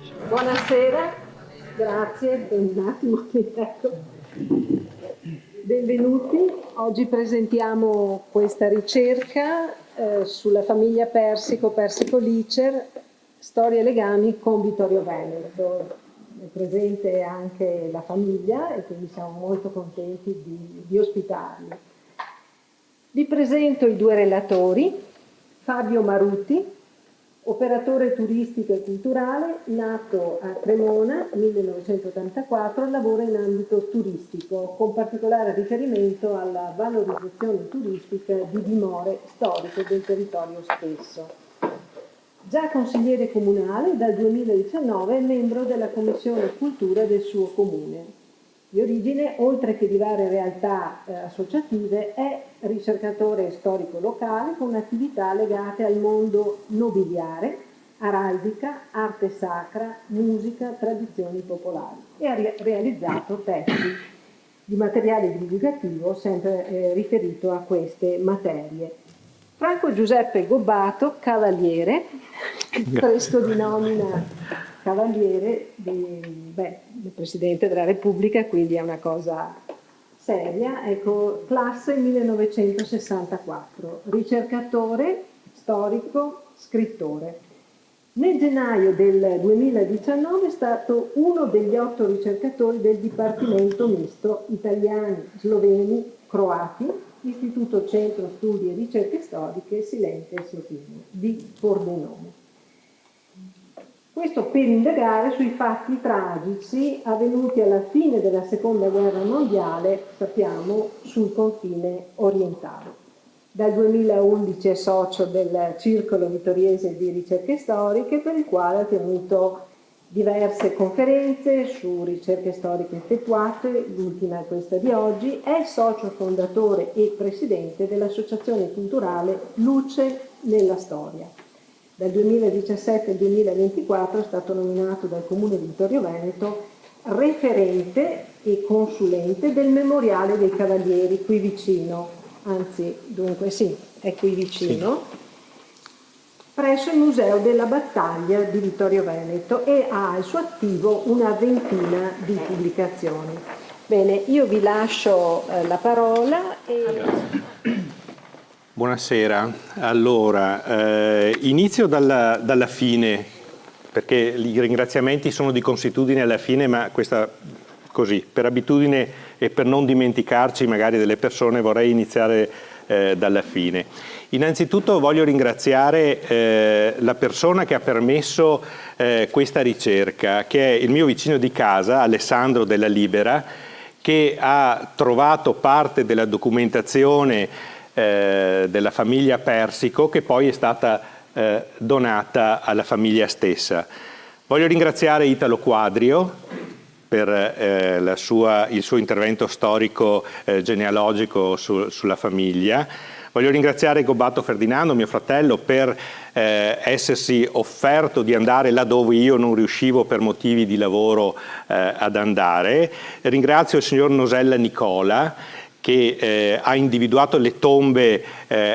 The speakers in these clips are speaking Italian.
Buonasera, grazie, un attimo, ecco. Benvenuti. Oggi presentiamo questa ricerca sulla famiglia Persico-Licer, storie e legami con Vittorio Veneto. È presente anche la famiglia e quindi siamo molto contenti di ospitarli. Vi presento i due relatori: Fabio Maruti, operatore turistico e culturale, nato a Cremona 1984, lavora in ambito turistico, con particolare riferimento alla valorizzazione turistica di dimore storiche del territorio stesso. Già consigliere comunale, dal 2019 è membro della Commissione Cultura del suo comune. Di origine, oltre che di varie realtà associative, è ricercatore storico locale con attività legate al mondo nobiliare, araldica, arte sacra, musica, tradizioni popolari e ha realizzato testi di materiale divulgativo sempre riferito a queste materie. Franco Giuseppe Gobbato, cavaliere, fresco di nomina cavaliere del Presidente della Repubblica, quindi è una cosa seria. Ecco, classe 1964, ricercatore, storico, scrittore. Nel gennaio del 2019 è stato uno degli 8 ricercatori del Dipartimento Misto Italiani, Sloveni, Croati, Istituto Centro Studi e Ricerche Storiche Silente e Sofino di Pordenone. Questo per indagare sui fatti tragici avvenuti alla fine della Seconda Guerra Mondiale, sappiamo, sul confine orientale. Dal 2011 è socio del Circolo Vittoriese di Ricerche Storiche, per il quale ha tenuto diverse conferenze su ricerche storiche effettuate, l'ultima è questa di oggi. È socio fondatore e presidente dell'associazione culturale Luce nella Storia. Dal 2017 al 2024 è stato nominato dal Comune di Vittorio Veneto referente e consulente del Memoriale dei Cavalieri qui vicino, anzi, dunque sì, è qui vicino, sì, presso il Museo della Battaglia di Vittorio Veneto, e ha al suo attivo una ventina di pubblicazioni. Bene, io vi lascio la parola e... Buonasera, allora inizio dalla fine, perché i ringraziamenti sono di consuetudine alla fine, ma questa così, per abitudine e per non dimenticarci magari delle persone, vorrei iniziare dalla fine. Innanzitutto voglio ringraziare la persona che ha permesso questa ricerca, che è il mio vicino di casa, Alessandro della Libera, che ha trovato parte della documentazione della famiglia Persico, che poi è stata donata alla famiglia stessa. Voglio ringraziare Italo Quadrio per il suo intervento storico genealogico sulla famiglia. Voglio ringraziare Gobbato Ferdinando, mio fratello, per essersi offerto di andare là dove io non riuscivo per motivi di lavoro ad andare. Ringrazio il signor Nosella Nicola, che ha individuato le tombe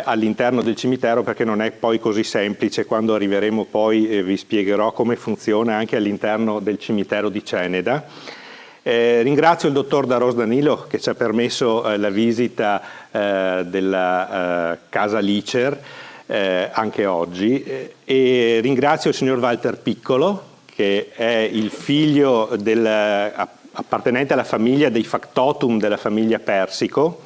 all'interno del cimitero, perché non è poi così semplice. Quando arriveremo poi vi spiegherò come funziona anche all'interno del cimitero di Ceneda. Ringrazio il dottor Daros Danilo, che ci ha permesso la visita della casa Licer anche oggi, e ringrazio il signor Walter Piccolo, che è il figlio appartenente alla famiglia dei factotum della famiglia Persico,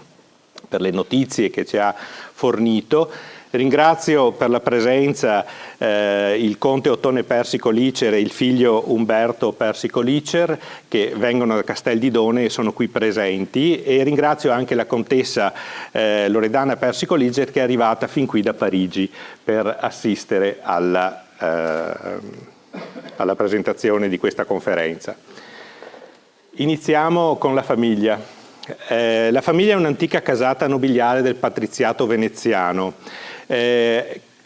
per le notizie che ci ha fornito. Ringrazio per la presenza il conte Ottone Persico-Licer e il figlio Umberto Persico-Licer, che vengono da Castel di Done e sono qui presenti, e ringrazio anche la contessa Loredana Persico-Licer, che è arrivata fin qui da Parigi per assistere alla presentazione di questa conferenza. Iniziamo con la famiglia. La famiglia è un'antica casata nobiliare del patriziato veneziano.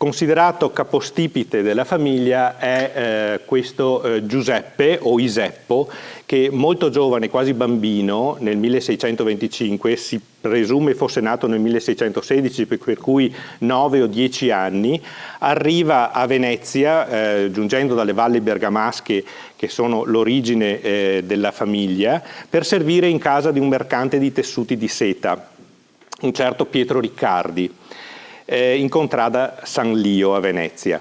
Considerato capostipite della famiglia è questo Giuseppe o Iseppo, che molto giovane, quasi bambino, nel 1625, si presume fosse nato nel 1616, per cui 9 o 10 anni, arriva a Venezia, giungendo dalle valli bergamasche, che sono l'origine della famiglia, per servire in casa di un mercante di tessuti di seta, un certo Pietro Riccardi, in contrada San Lio a Venezia.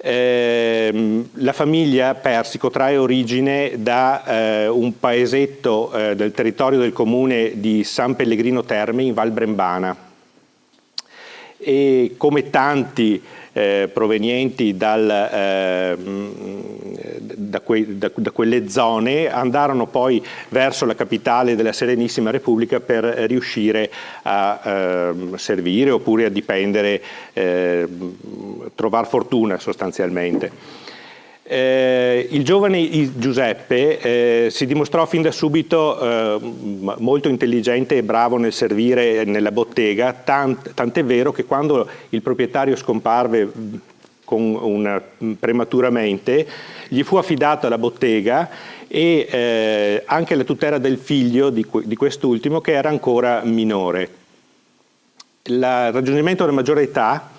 La famiglia Persico trae origine da un paesetto del territorio del comune di San Pellegrino Terme in Val Brembana, e come tanti provenienti da quelle zone andarono poi verso la capitale della Serenissima Repubblica per riuscire a servire oppure a dipendere, trovare fortuna sostanzialmente. Il giovane Giuseppe si dimostrò fin da subito molto intelligente e bravo nel servire nella bottega, tant'è vero che quando il proprietario scomparve prematuramente, gli fu affidata la bottega e anche la tutela del figlio di quest'ultimo, che era ancora minore. Il raggiungimento della maggiore età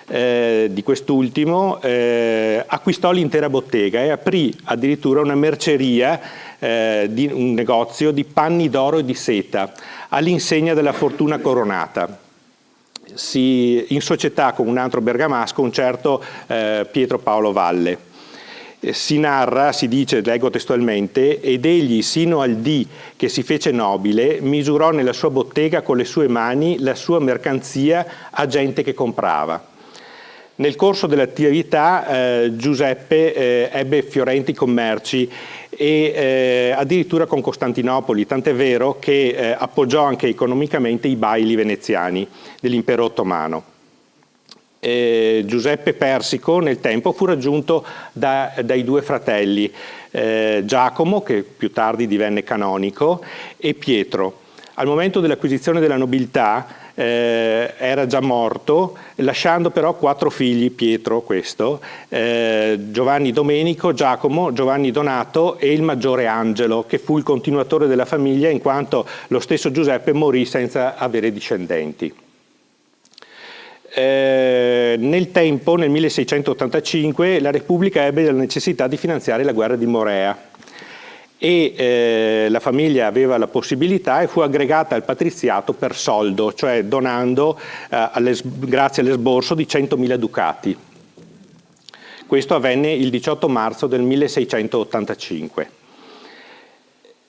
di quest'ultimo acquistò l'intera bottega e aprì addirittura una merceria, un negozio di panni d'oro e di seta all'insegna della fortuna coronata, in società con un altro bergamasco, un certo Pietro Paolo Valle. Si narra, si dice, leggo testualmente: ed egli sino al dì che si fece nobile misurò nella sua bottega con le sue mani la sua mercanzia a gente che comprava. Nel corso dell'attività Giuseppe ebbe fiorenti commerci e addirittura con Costantinopoli, tant'è vero che appoggiò anche economicamente i baili veneziani dell'impero ottomano. Giuseppe Persico nel tempo fu raggiunto dai due fratelli, Giacomo, che più tardi divenne canonico, e Pietro. Al momento dell'acquisizione della nobiltà era già morto, lasciando però 4 figli, Pietro questo, Giovanni Domenico, Giacomo, Giovanni Donato e il maggiore Angelo, che fu il continuatore della famiglia in quanto lo stesso Giuseppe morì senza avere discendenti. Nel tempo, nel 1685, la Repubblica ebbe la necessità di finanziare la guerra di Morea e la famiglia aveva la possibilità e fu aggregata al patriziato per soldo, cioè donando grazie all'esborso di 100.000 ducati. Questo avvenne il 18 marzo del 1685.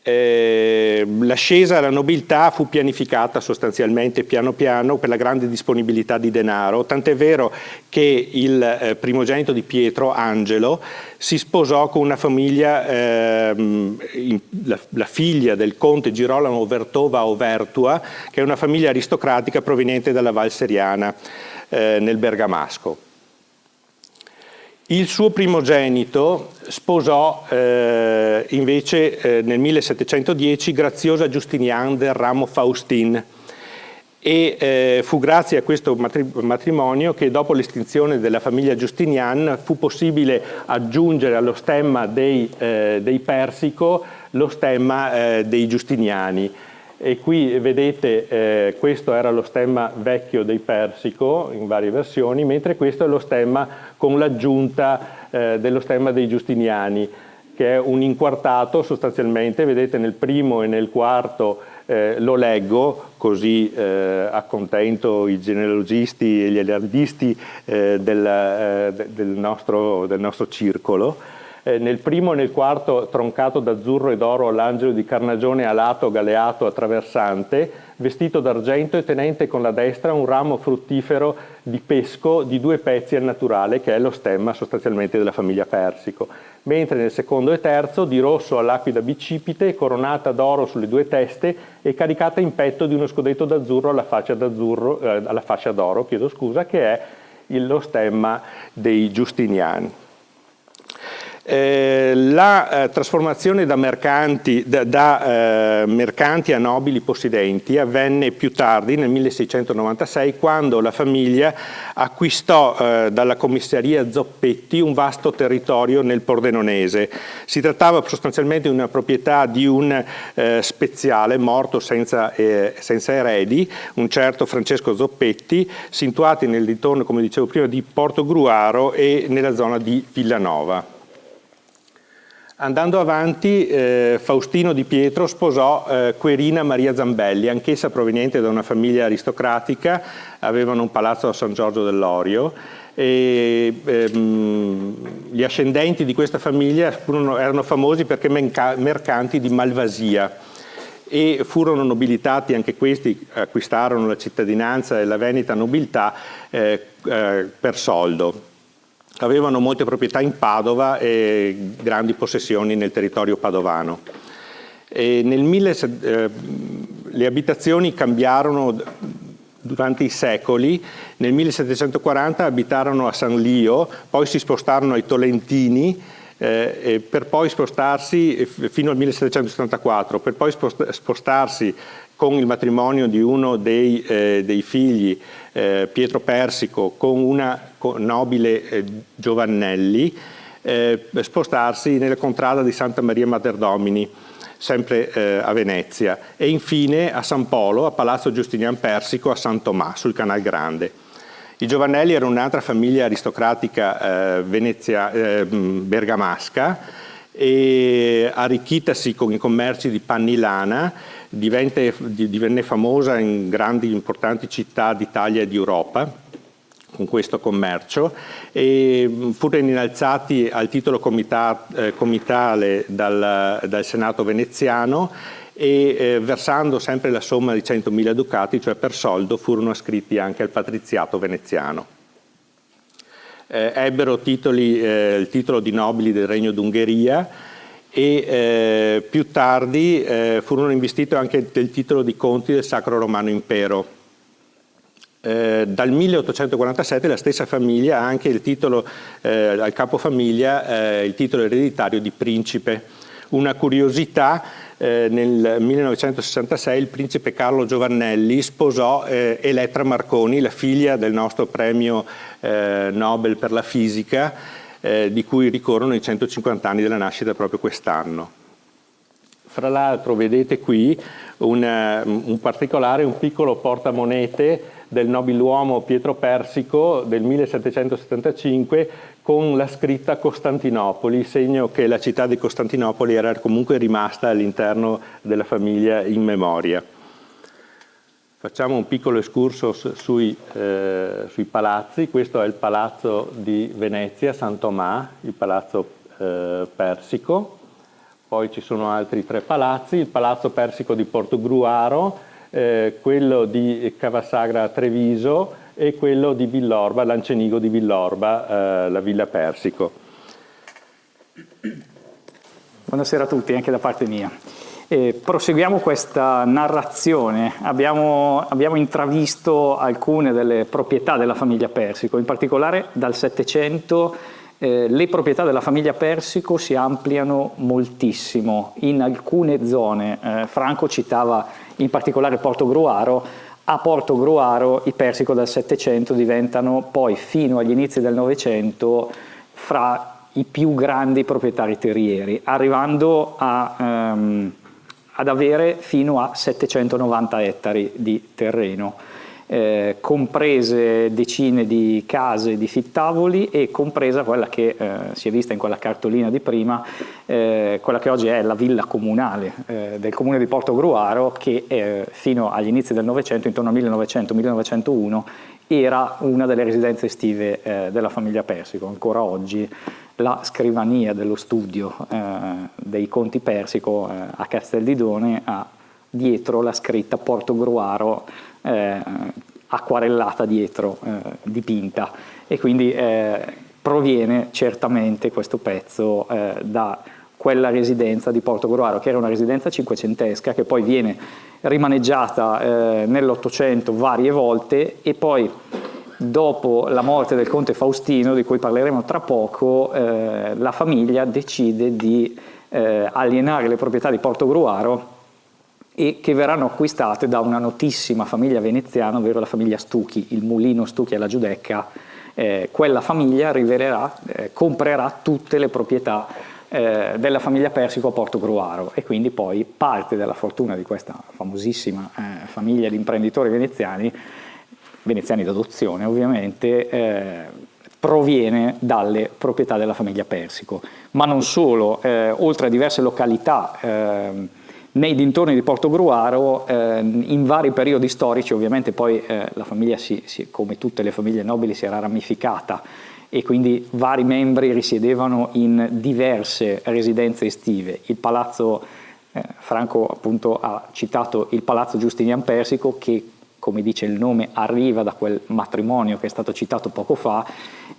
L'ascesa alla nobiltà fu pianificata sostanzialmente piano piano per la grande disponibilità di denaro, tant'è vero che il primogenito di Pietro, Angelo, si sposò con una famiglia, la figlia del conte Girolamo Vertova o Vertua, che è una famiglia aristocratica proveniente dalla Val Seriana nel Bergamasco. Il suo primogenito sposò invece nel 1710 Graziosa Giustinian del ramo Faustin e fu grazie a questo matrimonio che dopo l'estinzione della famiglia Giustinian fu possibile aggiungere allo stemma dei Persico lo stemma dei Giustiniani. E qui vedete, questo era lo stemma vecchio dei Persico in varie versioni, mentre questo è lo stemma con l'aggiunta dello stemma dei Giustiniani, che è un inquartato sostanzialmente, vedete nel primo e nel quarto, lo leggo così accontento i genealogisti e gli elardisti del nostro circolo. Nel primo e nel quarto troncato d'azzurro e d'oro l'angelo di carnagione alato galeato attraversante, vestito d'argento e tenente con la destra un ramo fruttifero di pesco di 2 pezzi al naturale, che è lo stemma sostanzialmente della famiglia Persico. Mentre nel secondo e terzo di rosso all'aquila bicipite, coronata d'oro sulle 2 teste e caricata in petto di uno scudetto d'azzurro alla fascia d'oro, che è lo stemma dei Giustiniani. La trasformazione da mercanti a nobili possidenti avvenne più tardi, nel 1696, quando la famiglia acquistò dalla commissaria Zoppetti un vasto territorio nel Pordenonese. Si trattava sostanzialmente di una proprietà di un speziale morto senza eredi, un certo Francesco Zoppetti, situati nell'intorno, come dicevo prima, di Portogruaro e nella zona di Villanova. Andando avanti, Faustino Di Pietro sposò Querina Maria Zambelli, anch'essa proveniente da una famiglia aristocratica, avevano un palazzo a San Giorgio dell'Orio, e gli ascendenti di questa famiglia erano famosi perché mercanti di malvasia, e furono nobilitati, anche questi acquistarono la cittadinanza e la veneta nobiltà per soldo. Avevano molte proprietà in Padova e grandi possessioni nel territorio padovano. Le abitazioni cambiarono durante i secoli. Nel 1740 abitarono a San Lio, poi si spostarono ai Tolentini, per poi spostarsi fino al 1774, per poi spostarsi con il matrimonio di uno dei figli, Pietro Persico, con una nobile Giovannelli, spostarsi nella contrada di Santa Maria Materdomini, sempre a Venezia, e infine a San Polo, a Palazzo Giustinian Persico, a San Tomà, sul Canal Grande. I Giovannelli erano un'altra famiglia aristocratica bergamasca, e arricchitasi con i commerci di panni lana, divenne famosa in grandi importanti città d'Italia e di Europa con questo commercio, e furono innalzati al titolo comitale dal Senato veneziano, e versando sempre la somma di 100.000 ducati, cioè per soldo, furono ascritti anche al patriziato veneziano. Ebbero il titolo di nobili del Regno d'Ungheria, e più tardi furono investiti anche del titolo di conti del Sacro Romano Impero. Dal 1847 la stessa famiglia ha anche il titolo, al capofamiglia, il titolo ereditario di principe. Una curiosità, nel 1966 il principe Carlo Giovannelli sposò Elettra Marconi, la figlia del nostro premio Nobel per la fisica, di cui ricorrono i 150 anni della nascita proprio quest'anno. Fra l'altro vedete qui un particolare, un piccolo portamonete del nobiluomo Pietro Persico del 1775 con la scritta Costantinopoli, segno che la città di Costantinopoli era comunque rimasta all'interno della famiglia in memoria. Facciamo un piccolo excursus sui palazzi. Questo è il palazzo di Venezia, San Tomà, il palazzo Persico. Poi ci sono altri 3 palazzi, il palazzo Persico di Portogruaro, quello di Cavasagra Treviso e quello di Villorba, Lancenigo di Villorba, la Villa Persico. Buonasera a tutti, anche da parte mia. Proseguiamo questa narrazione. Abbiamo intravisto alcune delle proprietà della famiglia Persico, in particolare dal Settecento. Le proprietà della famiglia Persico si ampliano moltissimo in alcune zone. Franco citava in particolare Portogruaro. A Portogruaro i Persico dal Settecento diventano poi fino agli inizi del Novecento fra i più grandi proprietari terrieri, arrivando ad avere fino a 790 ettari di terreno. Comprese decine di case di fittavoli e compresa quella che si è vista in quella cartolina di prima, quella che oggi è la villa comunale del comune di Portogruaro, che fino agli inizi del Novecento, intorno al 1900-1901, era una delle residenze estive della famiglia Persico. Ancora oggi la scrivania dello studio dei conti Persico a Casteldidone ha dietro la scritta Portogruaro acquarellata dietro, dipinta, e quindi proviene certamente questo pezzo da quella residenza di Portogruaro, che era una residenza cinquecentesca che poi viene rimaneggiata nell'Ottocento varie volte, e poi dopo la morte del conte Faustino, di cui parleremo tra poco, la famiglia decide di alienare le proprietà di Portogruaro e che verranno acquistate da una notissima famiglia veneziana, ovvero la famiglia Stucchi, il mulino Stucchi alla Giudecca. Quella famiglia comprerà tutte le proprietà della famiglia Persico a Portogruaro, e quindi poi parte della fortuna di questa famosissima famiglia di imprenditori veneziani d'adozione ovviamente, proviene dalle proprietà della famiglia Persico. Ma non solo, oltre a diverse località nei dintorni di Portogruaro, in vari periodi storici, ovviamente poi la famiglia, come tutte le famiglie nobili, si era ramificata, e quindi vari membri risiedevano in diverse residenze estive. Il palazzo, Franco appunto ha citato il palazzo Giustinian Persico, che, come dice il nome, arriva da quel matrimonio che è stato citato poco fa,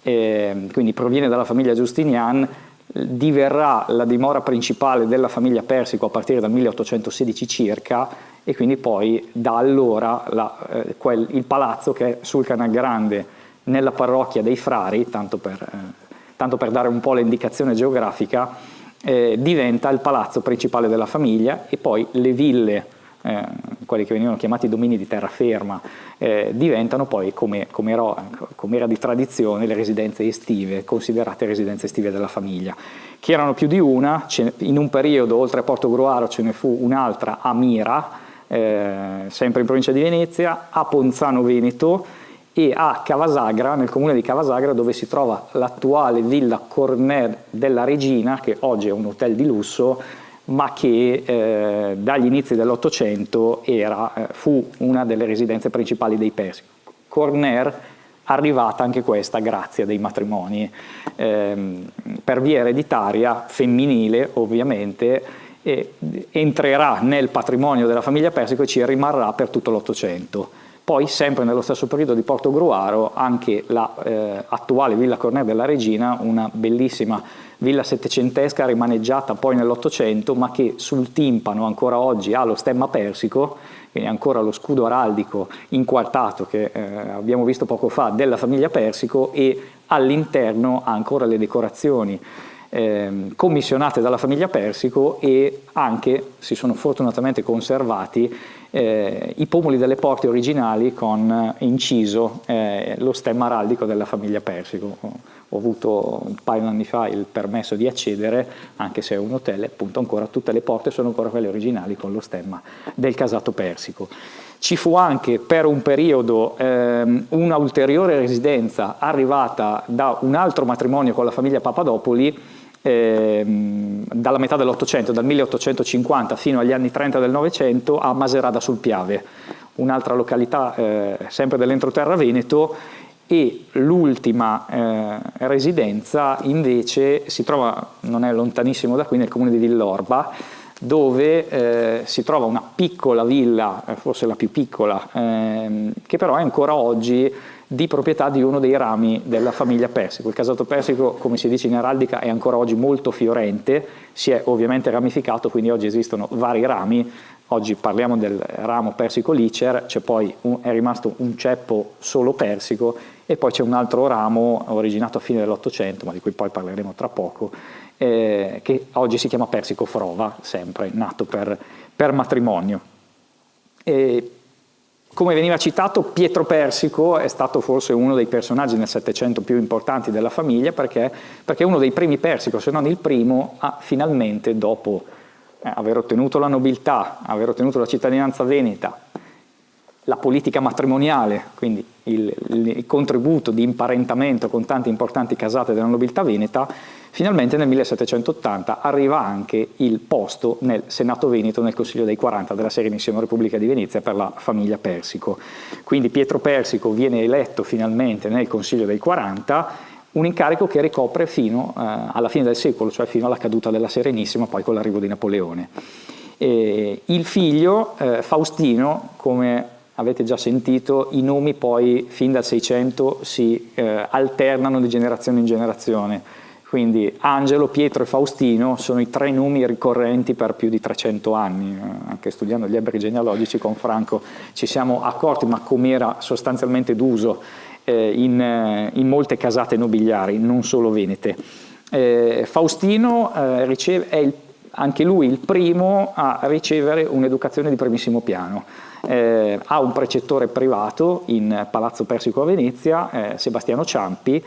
quindi proviene dalla famiglia Giustinian, diverrà la dimora principale della famiglia Persico a partire dal 1816 circa, e quindi poi da allora il palazzo, che è sul Canal Grande nella parrocchia dei Frari, tanto per dare un po' l'indicazione geografica, diventa il palazzo principale della famiglia, e poi le ville, quelli che venivano chiamati domini di terraferma, diventano poi, come era di tradizione, le residenze estive, considerate residenze estive della famiglia, che erano più di una. In un periodo, oltre a Portogruaro, ce ne fu un'altra a Mira, sempre in provincia di Venezia, a Ponzano Veneto e a Cavasagra, nel comune di Cavasagra, dove si trova l'attuale Villa Corner della Regina, che oggi è un hotel di lusso, ma che dagli inizi dell'Ottocento fu una delle residenze principali dei Persi. Corner, arrivata anche questa grazie a dei matrimoni per via ereditaria, femminile ovviamente, entrerà nel patrimonio della famiglia Persico e ci rimarrà per tutto l'Ottocento. Poi, sempre nello stesso periodo di Portogruaro, anche l'attuale Villa Corner della Regina, una bellissima villa settecentesca rimaneggiata poi nell'Ottocento, ma che sul timpano ancora oggi ha lo stemma persico, quindi ancora lo scudo araldico inquartato che abbiamo visto poco fa della famiglia Persico, e all'interno ha ancora le decorazioni commissionate dalla famiglia Persico, e anche si sono fortunatamente conservati i pomoli delle porte originali con inciso lo stemma araldico della famiglia Persico. Ho avuto un paio di anni fa il permesso di accedere, anche se è un hotel, appunto ancora tutte le porte sono ancora quelle originali con lo stemma del casato persico. Ci fu anche per un periodo una ulteriore residenza arrivata da un altro matrimonio con la famiglia Papadopoli, dalla metà dell'Ottocento, dal 1850 fino agli anni 30 del Novecento, a Maserata sul Piave, un'altra località sempre dell'entroterra veneto. E l'ultima residenza invece si trova, non è lontanissimo da qui, nel comune di Villorba, dove si trova una piccola villa, forse la più piccola, che però è ancora oggi di proprietà di uno dei rami della famiglia Persico. Il casato persico, come si dice in araldica, è ancora oggi molto fiorente, si è ovviamente ramificato, quindi oggi esistono vari rami. Oggi parliamo del ramo persico-licer, c'è poi è rimasto un ceppo solo persico, e poi c'è un altro ramo originato a fine dell'Ottocento, ma di cui poi parleremo tra poco, che oggi si chiama Persico Frova, sempre nato per matrimonio. Come veniva citato, Pietro Persico è stato forse uno dei personaggi nel Settecento più importanti della famiglia, perché è uno dei primi Persico, se non il primo, a finalmente, dopo aver ottenuto la nobiltà, aver ottenuto la cittadinanza veneta, la politica matrimoniale, quindi il contributo di imparentamento con tante importanti casate della nobiltà veneta, finalmente nel 1780 arriva anche il posto nel Senato Veneto, nel Consiglio dei 40 della Serenissima Repubblica di Venezia per la famiglia Persico. Quindi Pietro Persico viene eletto finalmente nel Consiglio dei 40, un incarico che ricopre fino alla fine del secolo, cioè fino alla caduta della Serenissima, poi con l'arrivo di Napoleone. Il figlio, Faustino, come avete già sentito, i nomi poi fin dal 600 si alternano di generazione in generazione. Quindi Angelo, Pietro e Faustino sono i tre nomi ricorrenti per più di 300 anni. Anche studiando gli alberi genealogici con Franco ci siamo accorti, ma come era sostanzialmente d'uso, in molte casate nobiliari, non solo venete. Faustino è anche lui il primo a ricevere un'educazione di primissimo piano. Ha un precettore privato in Palazzo Persico a Venezia, Sebastiano Ciampi,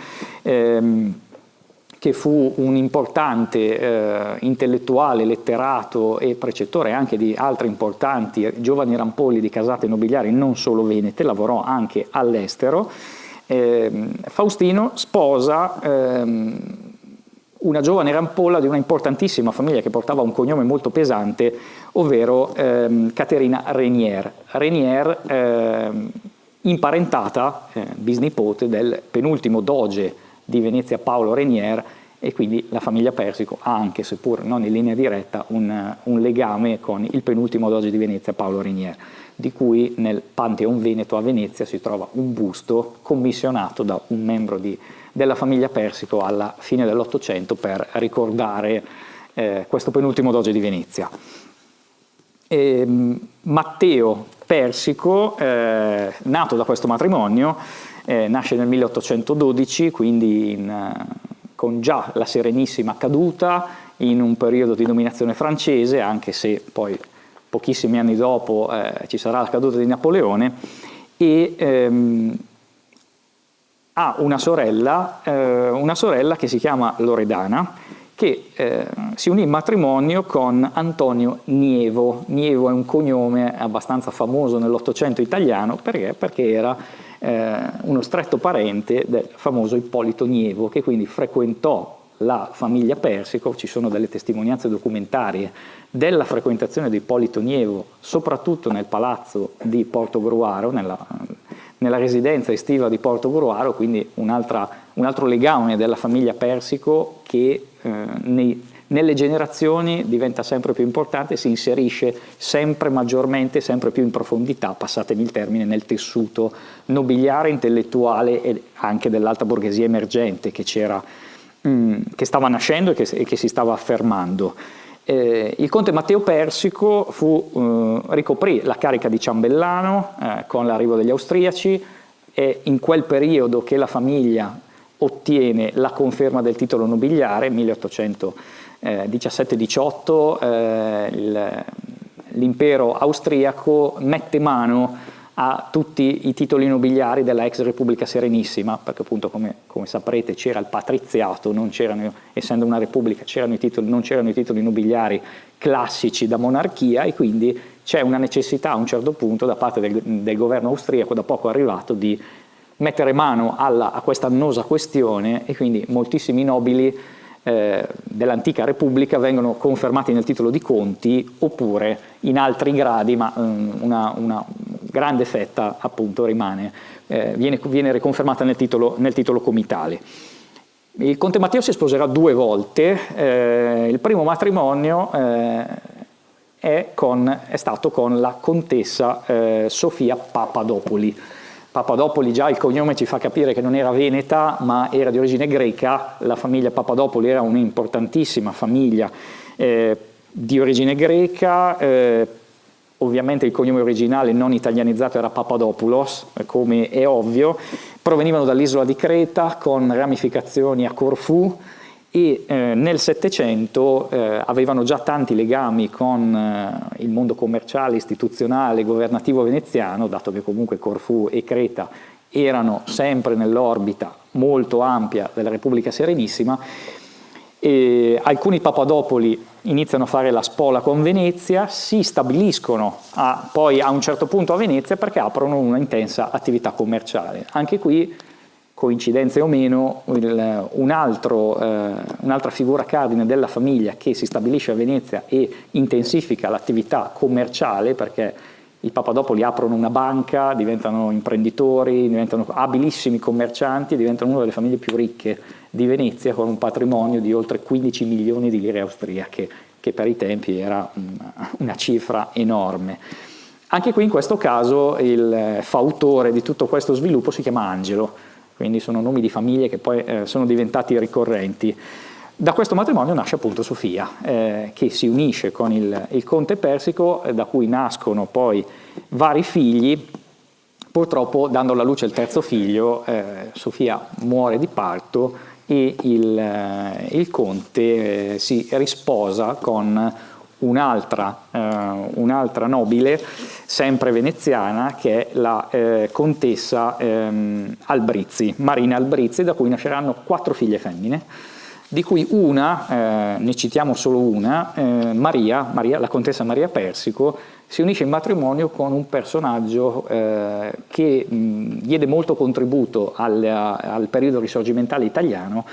che fu un importante intellettuale, letterato e precettore anche di altri importanti giovani rampolli di casate nobiliari, non solo venete, lavorò anche all'estero. Faustino sposa una giovane rampolla di una importantissima famiglia che portava un cognome molto pesante, ovvero Caterina Renier. Renier, imparentata, bisnipote del penultimo doge di Venezia Paolo Renier, e quindi la famiglia Persico ha anche, seppur non in linea diretta, un legame con il penultimo doge di Venezia Paolo Renier, di cui nel Pantheon Veneto a Venezia si trova un busto commissionato da un membro della famiglia Persico alla fine dell'Ottocento per ricordare questo penultimo doge di Venezia. Matteo Persico, nato da questo matrimonio, nasce nel 1812, quindi con già la Serenissima caduta, in un periodo di dominazione francese, anche se poi pochissimi anni dopo ci sarà la caduta di Napoleone, e ha una sorella che si chiama Loredana, che si unì in matrimonio con Antonio Nievo. Nievo è un cognome abbastanza famoso nell'Ottocento italiano perché era uno stretto parente del famoso Ippolito Nievo, che quindi frequentò la famiglia Persico. Ci sono delle testimonianze documentarie della frequentazione di Ippolito Nievo, soprattutto nel palazzo di Portogruaro, nella residenza estiva di Portogruaro, quindi un altro legame della famiglia Persico che nelle generazioni diventa sempre più importante, si inserisce sempre maggiormente, sempre più in profondità, passatemi il termine, nel tessuto nobiliare, intellettuale e anche dell'alta borghesia emergente che stava nascendo e che si stava affermando. Il conte Matteo Persico ricoprì la carica di ciambellano con l'arrivo degli austriaci. È in quel periodo che la famiglia ottiene la conferma del titolo nobiliare, 1817-18, l'impero austriaco mette mano a tutti i titoli nobiliari della ex Repubblica Serenissima, perché appunto come saprete c'era il patriziato, essendo una repubblica non c'erano i titoli nobiliari classici da monarchia, e quindi c'è una necessità a un certo punto da parte del governo austriaco, da poco arrivato, di mettere mano a questa annosa questione, e quindi moltissimi nobili dell'antica Repubblica vengono confermati nel titolo di conti, oppure in altri gradi, ma una grande fetta appunto viene riconfermata nel titolo comitale. Il conte Matteo si sposerà 2 volte. Il primo matrimonio è stato con la contessa Sofia Papadopoli. Papadopoli, già il cognome ci fa capire che non era veneta, ma era di origine greca. La famiglia Papadopoli era un'importantissima famiglia di origine greca. Ovviamente il cognome originale non italianizzato era Papadopoulos, come è ovvio. Provenivano dall'isola di Creta con ramificazioni a Corfù, e nel Settecento avevano già tanti legami con il mondo commerciale, istituzionale, governativo veneziano, dato che comunque Corfù e Creta erano sempre nell'orbita molto ampia della Repubblica Serenissima. E alcuni Papadopoli iniziano a fare la spola con Venezia, si stabiliscono poi a un certo punto a Venezia perché aprono una intensa attività commerciale. Anche qui, coincidenze o meno, un'altra figura cardine della famiglia che si stabilisce a Venezia e intensifica l'attività commerciale, perché i Papadopoli aprono una banca, diventano imprenditori, diventano abilissimi commercianti, diventano una delle famiglie più ricche di Venezia, con un patrimonio di oltre 15 milioni di lire austriache, che per i tempi era una cifra enorme. Anche qui in questo caso il fautore di tutto questo sviluppo si chiama Angelo, quindi sono nomi di famiglie che poi sono diventati ricorrenti. Da questo matrimonio nasce appunto Sofia, che si unisce con il conte Persico, da cui nascono poi vari figli. Purtroppo, dando alla luce il terzo figlio, Sofia muore di parto e il conte si risposa con un'altra nobile, sempre veneziana, che è la contessa Albrizzi, Marina Albrizzi, da cui nasceranno 4 figlie femmine, di cui una, ne citiamo solo una, Maria, la contessa Maria Persico, si unisce in matrimonio con un personaggio che diede molto contributo al periodo risorgimentale italiano,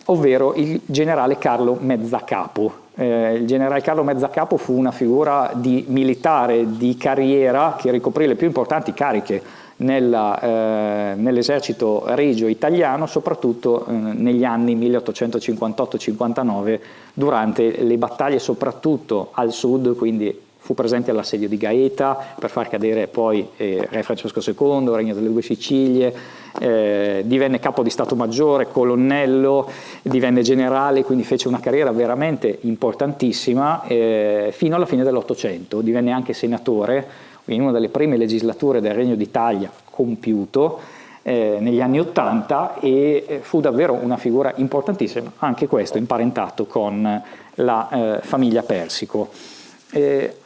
ovvero il generale Carlo Mezzacapo. Il generale Carlo Mezzacapo fu una figura militare di carriera che ricoprì le più importanti cariche nell'esercito regio italiano, soprattutto negli anni 1858-59, durante le battaglie soprattutto al sud, quindi fu presente all'assedio di Gaeta per far cadere poi Re Francesco II, Regno delle Due Sicilie, divenne capo di Stato Maggiore, colonnello, divenne generale, quindi fece una carriera veramente importantissima fino alla fine dell'Ottocento. Divenne anche senatore in una delle prime legislature del Regno d'Italia compiuto negli anni Ottanta, e ù davvero una figura importantissima, anche questo imparentato con la famiglia Persico.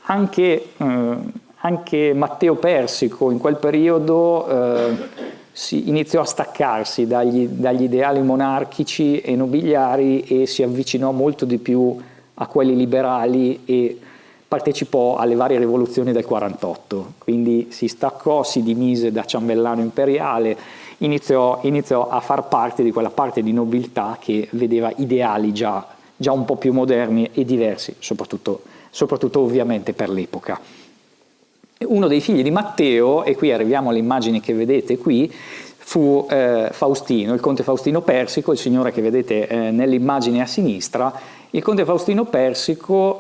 Anche Matteo Persico in quel periodo si iniziò a staccarsi dagli ideali monarchici e nobiliari e si avvicinò molto di più a quelli liberali e partecipò alle varie rivoluzioni del 48, quindi si staccò, si dimise da ciambellano imperiale, iniziò a far parte di quella parte di nobiltà che vedeva ideali già un po' più moderni e diversi, soprattutto ovviamente per l'epoca. Uno dei figli di Matteo, e qui arriviamo alle immagini che vedete qui, fu Faustino, il conte Faustino Persico, il signore che vedete nell'immagine a sinistra. Il conte Faustino Persico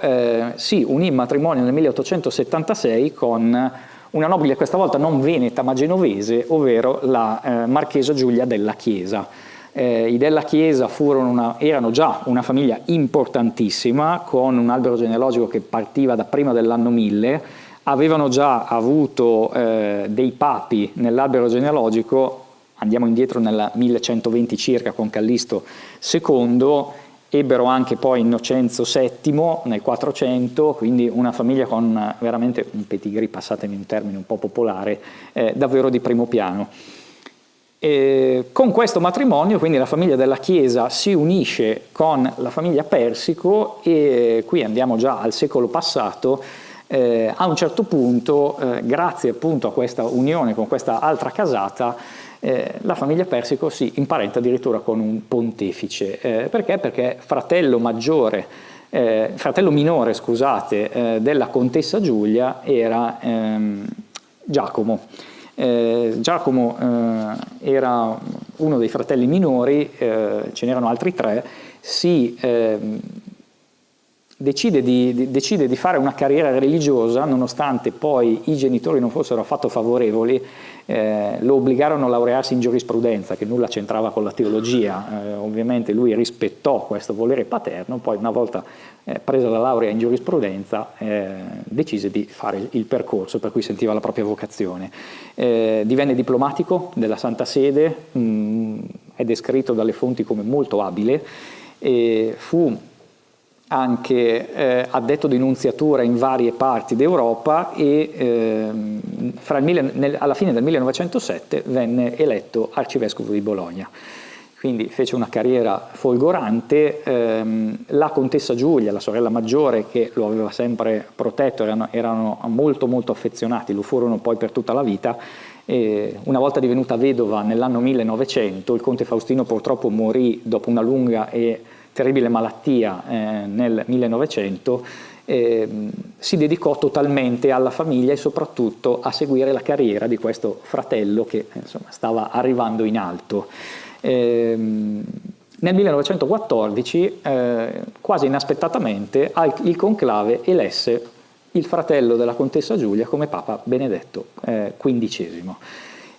si unì in matrimonio nel 1876 con una nobile, questa volta non veneta ma genovese, ovvero la marchesa Giulia della Chiesa. I Della Chiesa erano già una famiglia importantissima, con un albero genealogico che partiva da prima dell'anno 1000, avevano già avuto dei papi nell'albero genealogico, andiamo indietro nel 1120 circa con Callisto II, ebbero anche poi Innocenzo VII nel 400, quindi una famiglia con veramente un pedigree, passatemi un termine un po' popolare, davvero di primo piano. Con questo matrimonio, quindi, la famiglia della Chiesa si unisce con la famiglia Persico, e qui andiamo già al secolo passato. A un certo punto, grazie appunto a questa unione con questa altra casata, la famiglia Persico si imparenta addirittura con un pontefice. Perché? Perché fratello minore, scusate, della contessa Giulia era Giacomo. Giacomo era uno dei fratelli minori, ce n'erano altri 3, decide di fare una carriera religiosa, nonostante poi i genitori non fossero affatto favorevoli. Lo obbligarono a laurearsi in giurisprudenza, che nulla c'entrava con la teologia. Ovviamente lui rispettò questo volere paterno, poi una volta presa la laurea in giurisprudenza decise di fare il percorso per cui sentiva la propria vocazione. Divenne diplomatico della Santa Sede, è descritto dalle fonti come molto abile, fu anche addetto di nunziatura in varie parti d'Europa, e alla fine del 1907 venne eletto arcivescovo di Bologna. Quindi fece una carriera folgorante. La contessa Giulia, la sorella maggiore, che lo aveva sempre protetto, erano molto molto affezionati, lo furono poi per tutta la vita. Una volta divenuta vedova nell'anno 1900, il conte Faustino purtroppo morì dopo una lunga e terribile malattia nel 1900, si dedicò totalmente alla famiglia e soprattutto a seguire la carriera di questo fratello che insomma stava arrivando in alto. Nel 1914, quasi inaspettatamente, il conclave elesse il fratello della contessa Giulia come Papa Benedetto XV.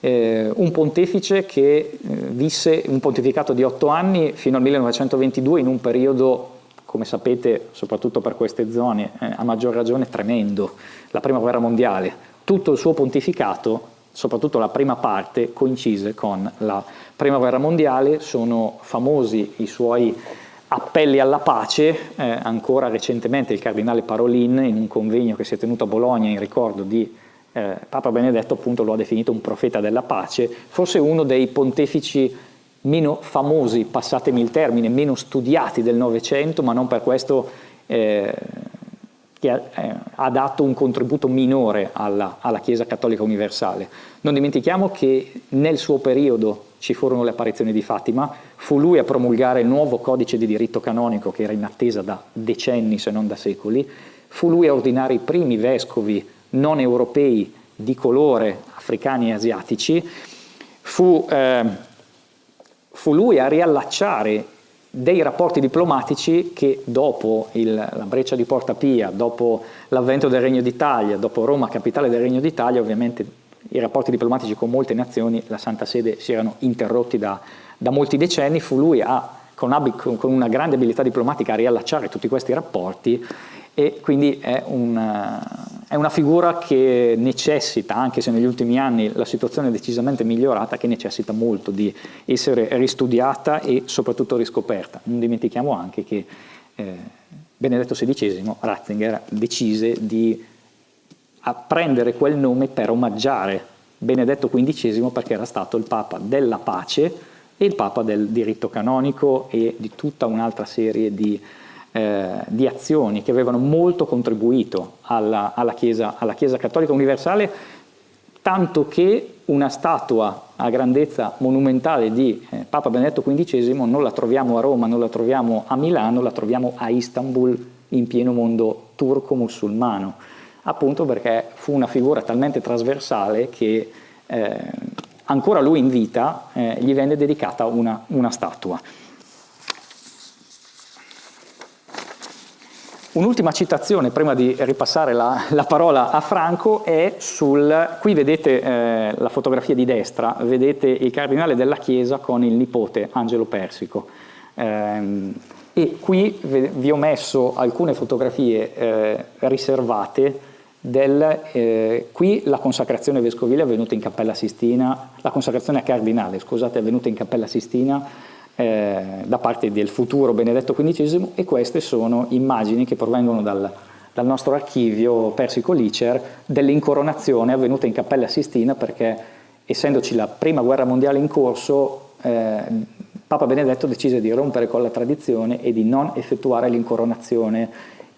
Un pontefice che visse un pontificato di 8 anni fino al 1922, in un periodo, come sapete, soprattutto per queste zone, a maggior ragione tremendo, la Prima Guerra Mondiale. tutto il suo pontificato, soprattutto la prima parte, coincise con la Prima Guerra Mondiale. Sono famosi i suoi appelli alla pace, ancora recentemente il cardinale Parolin, in un convegno che si è tenuto a Bologna in ricordo di Papa Benedetto, appunto lo ha definito un profeta della pace, forse uno dei pontefici meno famosi, passatemi il termine, meno studiati del Novecento, ma non per questo che ha dato un contributo minore alla Chiesa Cattolica Universale. Non dimentichiamo che nel suo periodo ci furono le apparizioni di Fatima, fu lui a promulgare il nuovo codice di diritto canonico che era in attesa da decenni se non da secoli, fu lui a ordinare i primi vescovi non europei di colore, africani e asiatici, fu lui a riallacciare dei rapporti diplomatici che dopo la breccia di Porta Pia, dopo l'avvento del Regno d'Italia, dopo Roma capitale del Regno d'Italia, ovviamente i rapporti diplomatici con molte nazioni, la Santa Sede, si erano interrotti da molti decenni. Fu lui con una grande abilità diplomatica a riallacciare tutti questi rapporti, e quindi è una figura che necessita, anche se negli ultimi anni la situazione è decisamente migliorata, che necessita molto di essere ristudiata e soprattutto riscoperta. Non dimentichiamo anche che Benedetto XVI, Ratzinger, decise di prendere quel nome per omaggiare Benedetto XV, perché era stato il Papa della pace e il Papa del diritto canonico e di tutta un'altra serie di azioni che avevano molto contribuito alla Chiesa Cattolica Universale, tanto che una statua a grandezza monumentale di Papa Benedetto XV non la troviamo a Roma, non la troviamo a Milano, la troviamo a Istanbul, in pieno mondo turco-musulmano, appunto perché fu una figura talmente trasversale che ancora lui in vita gli venne dedicata una statua. Un'ultima citazione prima di ripassare la parola a Franco è qui vedete la fotografia di destra, vedete il cardinale della Chiesa con il nipote Angelo Persico, e qui vi ho messo alcune fotografie riservate qui la consacrazione vescovile è avvenuta in Cappella Sistina, la consacrazione a cardinale, scusate, è avvenuta in Cappella Sistina da parte del futuro Benedetto XV, e queste sono immagini che provengono dal nostro archivio Persico-Licer dell'incoronazione avvenuta in Cappella Sistina, perché essendoci la prima guerra mondiale in corso, Papa Benedetto decise di rompere con la tradizione e di non effettuare l'incoronazione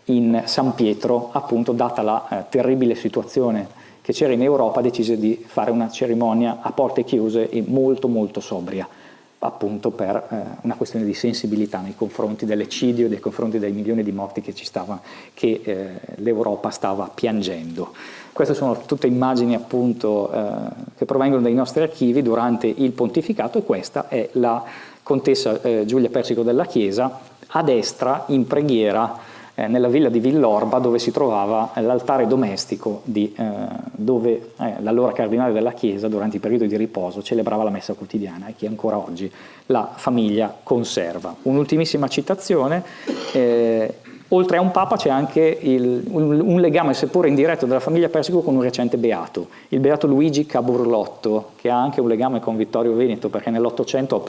in San Pietro, appunto data la terribile situazione che c'era in Europa, decise di fare una cerimonia a porte chiuse e molto molto sobria, appunto per una questione di sensibilità nei confronti dell'eccidio, nei confronti dei milioni di morti che l'Europa stava piangendo. Queste sono tutte immagini appunto che provengono dai nostri archivi durante il pontificato, e questa è la contessa Giulia Persico della Chiesa, a destra in preghiera nella villa di Villorba, dove si trovava l'altare domestico dove l'allora cardinale della Chiesa durante i periodi di riposo celebrava la messa quotidiana, e che ancora oggi la famiglia conserva. Un'ultimissima citazione: oltre a un Papa c'è anche un legame, seppure indiretto, della famiglia Persico con un recente beato, il beato Luigi Caburlotto, che ha anche un legame con Vittorio Veneto, perché nell'Ottocento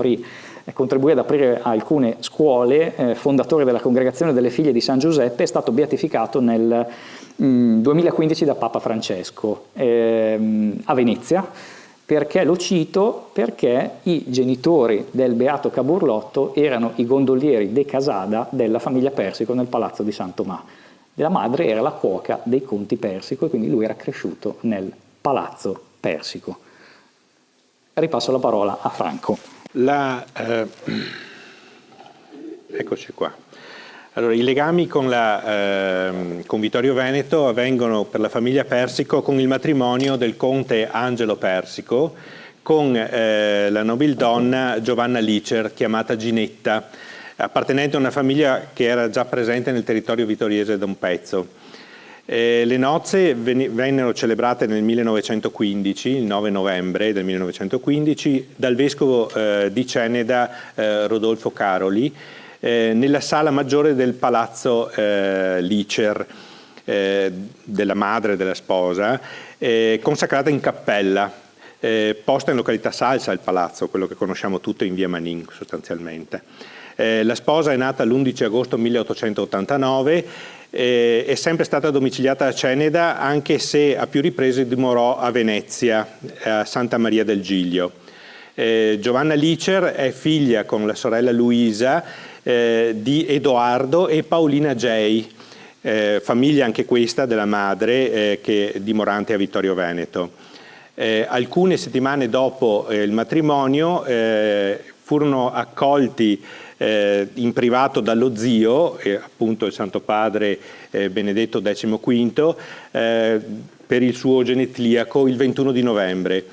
contribuì ad aprire alcune scuole, fondatore della Congregazione delle Figlie di San Giuseppe, è stato beatificato nel 2015 da Papa Francesco a Venezia. Perché lo cito? Perché i genitori del beato Caburlotto erano i gondolieri de Casada della famiglia Persico nel palazzo di San Tomà. La madre era la cuoca dei conti Persico, e quindi lui era cresciuto nel palazzo Persico. Ripasso la parola a Franco. Eccoci qua. Allora, i legami con Vittorio Veneto avvengono per la famiglia Persico con il matrimonio del conte Angelo Persico con la nobildonna Giovanna Licer, chiamata Ginetta, appartenente a una famiglia che era già presente nel territorio vittoriese da un pezzo. Le nozze vennero celebrate nel 1915, il 9 novembre del 1915, dal vescovo di Ceneda Rodolfo Caroli, nella sala maggiore del palazzo Licer. della madre della sposa, consacrata in cappella, posta in località Salsa, il palazzo, quello che conosciamo tutti in via Manin sostanzialmente. La sposa è nata l'11 agosto 1889, è sempre stata domiciliata a Ceneda, anche se a più riprese dimorò a Venezia, a Santa Maria del Giglio. Giovanna Licer è figlia con la sorella Luisa di Edoardo e Paolina Gei, famiglia anche questa della madre che dimorante a Vittorio Veneto. Alcune settimane dopo il matrimonio furono accolti in privato dallo zio, appunto il Santo Padre Benedetto XV, per il suo genetliaco il 21 di novembre.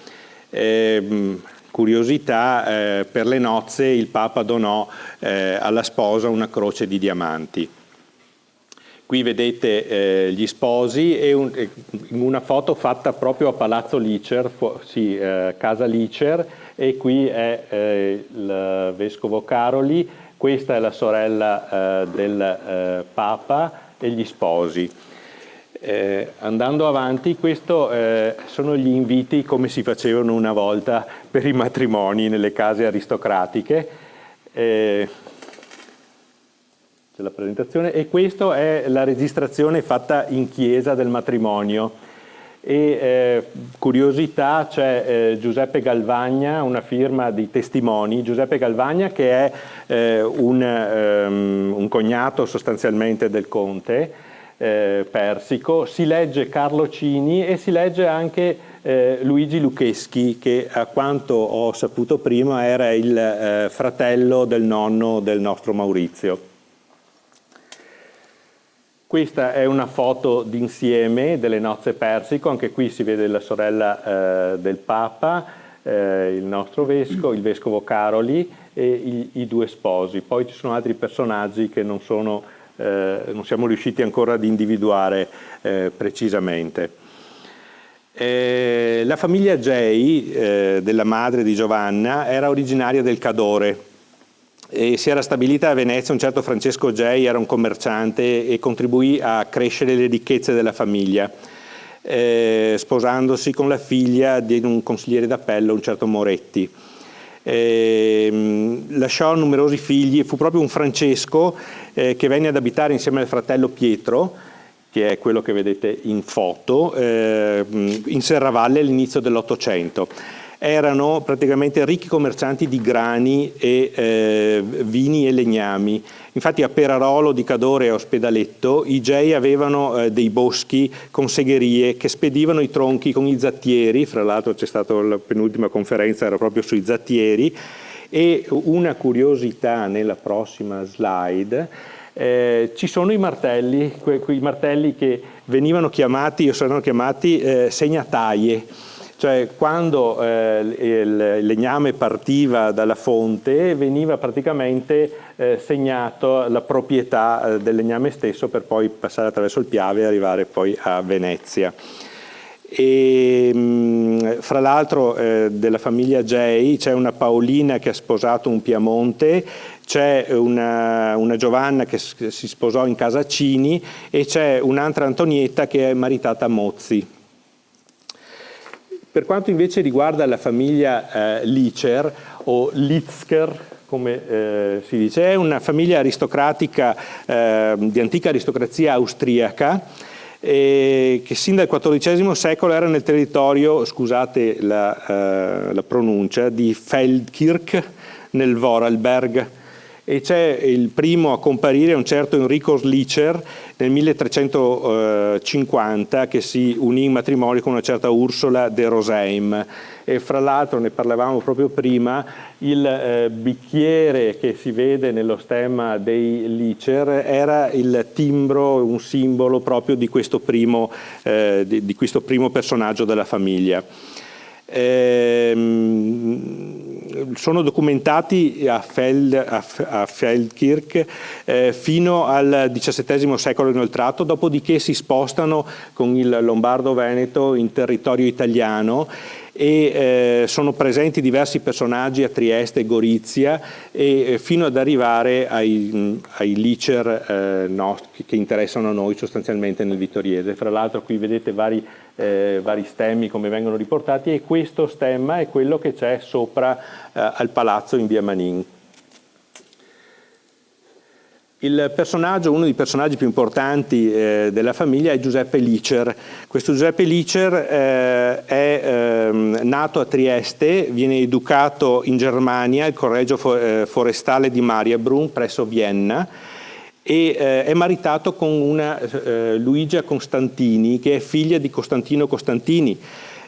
Curiosità, per le nozze il Papa donò alla sposa una croce di diamanti. Qui vedete gli sposi e in una foto fatta proprio a Palazzo Licer, casa Licer, e qui è il Vescovo Caroli, questa è la sorella del Papa e gli sposi. Andando avanti, questo sono gli inviti come si facevano una volta per i matrimoni nelle case aristocratiche. C'è la presentazione e questa è la registrazione fatta in chiesa del matrimonio. E curiosità, c'è Giuseppe Galvagna, una firma di testimoni, Giuseppe Galvagna che è un cognato sostanzialmente del conte Persico, si legge Carlo Cini e si legge anche Luigi Lucheschi, che a quanto ho saputo prima era il fratello del nonno del nostro Maurizio. Questa è una foto d'insieme delle nozze Persico, anche qui si vede la sorella del Papa, il nostro vescovo, il vescovo Caroli e i due sposi. Poi ci sono altri personaggi che non siamo riusciti ancora ad individuare precisamente. La famiglia Gei, della madre di Giovanna, era originaria del Cadore. E si era stabilita a Venezia, un certo Francesco Gei era un commerciante e contribuì a crescere le ricchezze della famiglia, sposandosi con la figlia di un consigliere d'appello, un certo Moretti. Lasciò numerosi figli, fu proprio un Francesco che venne ad abitare insieme al fratello Pietro, che è quello che vedete in foto, in Serravalle all'inizio dell'Ottocento. Erano praticamente ricchi commercianti di grani e vini e legnami. Infatti a Perarolo di Cadore e a Ospedaletto i Gei avevano dei boschi con segherie che spedivano i tronchi con i zattieri, fra l'altro c'è stata la penultima conferenza, era proprio sui zattieri, e una curiosità nella prossima slide, ci sono i martelli, quei martelli che venivano chiamati o sono chiamati segnataie. Cioè quando il legname partiva dalla fonte veniva praticamente segnato la proprietà del legname stesso per poi passare attraverso il Piave e arrivare poi a Venezia. E, fra l'altro della famiglia Gei c'è una Paolina che ha sposato un Piamonte, c'è una Giovanna che si sposò in casa Cini e c'è un'altra Antonietta che è maritata a Mozzi. Per quanto invece riguarda la famiglia Licer o Litzker, come si dice, è una famiglia aristocratica di antica aristocrazia austriaca che sin dal XIV secolo era nel territorio, scusate la pronuncia, di Feldkirch nel Vorarlberg. E c'è il primo a comparire un certo Enrico Licer nel 1350 che si unì in matrimonio con una certa Ursula de Rosheim. E fra l'altro, ne parlavamo proprio prima, il bicchiere che si vede nello stemma dei Licer era il timbro, un simbolo proprio di questo primo personaggio della famiglia. Sono documentati a Feldkirch fino al XVII secolo inoltrato, dopodiché si spostano con il Lombardo-Veneto in territorio italiano e sono presenti diversi personaggi a Trieste e Gorizia, e fino ad arrivare ai licer che interessano a noi sostanzialmente nel vittoriese. Fra l'altro qui vedete vari stemmi come vengono riportati, e questo stemma è quello che c'è sopra al palazzo in via Manin. Uno dei personaggi più importanti della famiglia è Giuseppe Licer. Questo Giuseppe Licer è nato a Trieste, viene educato in Germania, al collegio forestale di Mariabrunn presso Vienna, e è maritato con una Luigia Costantini, che è figlia di Costantino Costantini.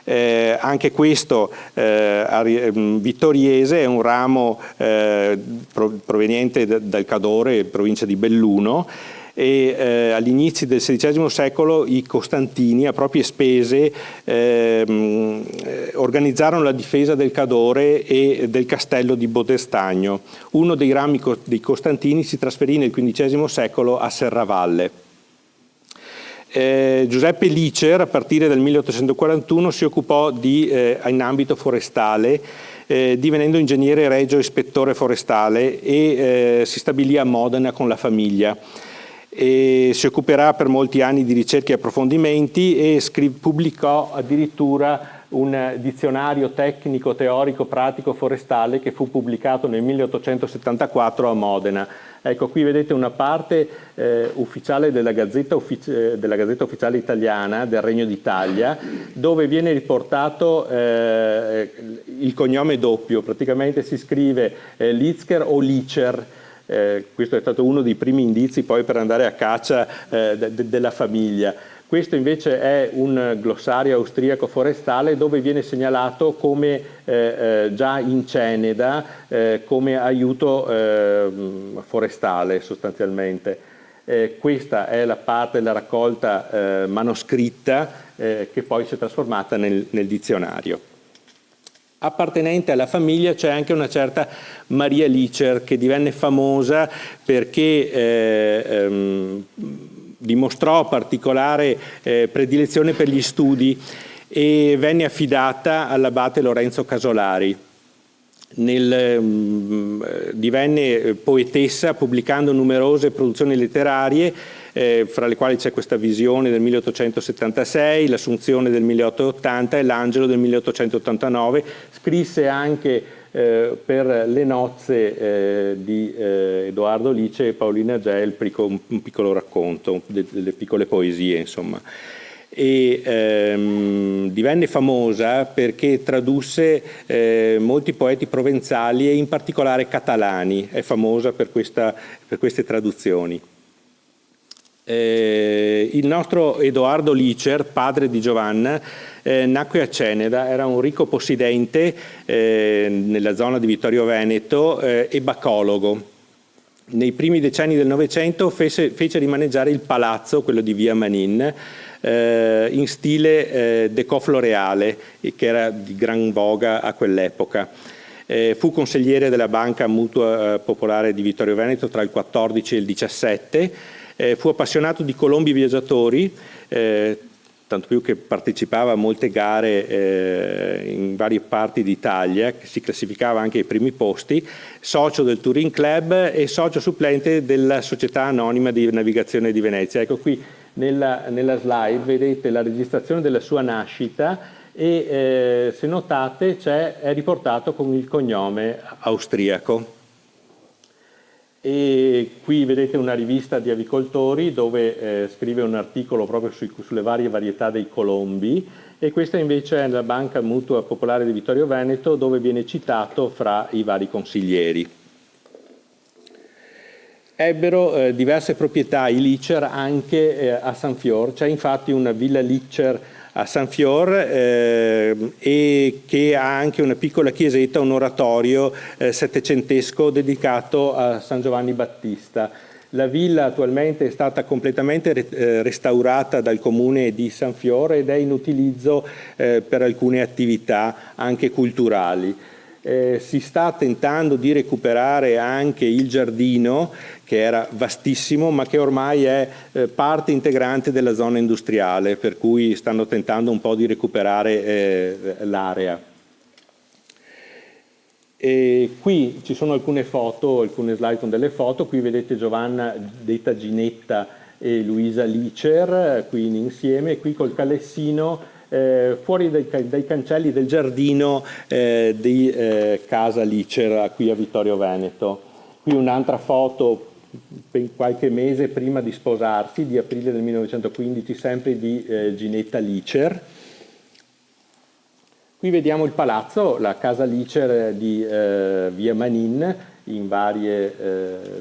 Anche questo vittoriese, è un ramo proveniente dal Cadore, provincia di Belluno, e agli inizi del XVI secolo i Costantini, a proprie spese, organizzarono la difesa del Cadore e del castello di Bodestagno. Uno dei rami dei Costantini si trasferì nel XV secolo a Serravalle. Giuseppe Licer, a partire dal 1841, si occupò in ambito forestale, divenendo ingegnere regio ispettore forestale, e si stabilì a Modena con la famiglia. Si occuperà per molti anni di ricerche e approfondimenti, e pubblicò addirittura un dizionario tecnico, teorico, pratico forestale, che fu pubblicato nel 1874 a Modena. Ecco, qui vedete una parte ufficiale della Gazzetta Ufficiale Italiana del Regno d'Italia, dove viene riportato il cognome doppio, praticamente si scrive Litzker o Licer. Questo è stato uno dei primi indizi poi per andare a caccia della famiglia. Questo invece è un glossario austriaco forestale, dove viene segnalato come già in Ceneda come aiuto forestale sostanzialmente. Questa è la parte della raccolta manoscritta che poi si è trasformata nel dizionario. Appartenente alla famiglia c'è anche una certa Maria Licer, che divenne famosa perché dimostrò particolare predilezione per gli studi e venne affidata all'abate Lorenzo Casolari. Divenne poetessa, pubblicando numerose produzioni letterarie, fra le quali c'è questa Visione del 1876, l'Assunzione del 1880 e l'Angelo del 1889. Scrisse anche per le nozze di Edoardo Lice e Paolina Gel un piccolo racconto, delle piccole poesie, insomma. E divenne famosa perché tradusse molti poeti provenzali e in particolare catalani. È famosa per queste traduzioni. Il nostro Edoardo Licer, padre di Giovanna, nacque a Ceneda, era un ricco possidente nella zona di Vittorio Veneto e bacologo. Nei primi decenni del Novecento fece rimaneggiare il palazzo, quello di via Manin, in stile decofloreale, che era di gran voga a quell'epoca. Fu consigliere della Banca Mutua Popolare di Vittorio Veneto tra il 14 e il 17. Fu appassionato di colombi viaggiatori, tanto più che partecipava a molte gare in varie parti d'Italia, che si classificava anche ai primi posti, socio del Touring Club e socio supplente della Società Anonima di Navigazione di Venezia. Ecco, qui nella slide vedete la registrazione della sua nascita e se notate è riportato con il cognome austriaco. E qui vedete una rivista di avicoltori dove scrive un articolo proprio sulle varie varietà dei colombi, e questa invece è la Banca Mutua Popolare di Vittorio Veneto, dove viene citato fra i vari consiglieri. Ebbero diverse proprietà i Licer anche a San Fior, c'è infatti una Villa Licer a San Fior e che ha anche una piccola chiesetta, un oratorio settecentesco dedicato a San Giovanni Battista. La villa attualmente è stata completamente restaurata dal comune di San Fior ed è in utilizzo per alcune attività anche culturali. Si sta tentando di recuperare anche il giardino, che era vastissimo, ma che ormai è parte integrante della zona industriale, per cui stanno tentando un po' di recuperare l'area. E qui ci sono alcune foto, alcune slide con delle foto. Qui vedete Giovanna detta Ginetta e Luisa Licer, qui insieme, qui col calessino fuori dai cancelli del giardino di casa Licer, qui a Vittorio Veneto. Qui un'altra foto qualche mese prima di sposarsi, di aprile del 1915, sempre di Ginetta Licer. Qui vediamo il palazzo, la casa Licer di via Manin, in varie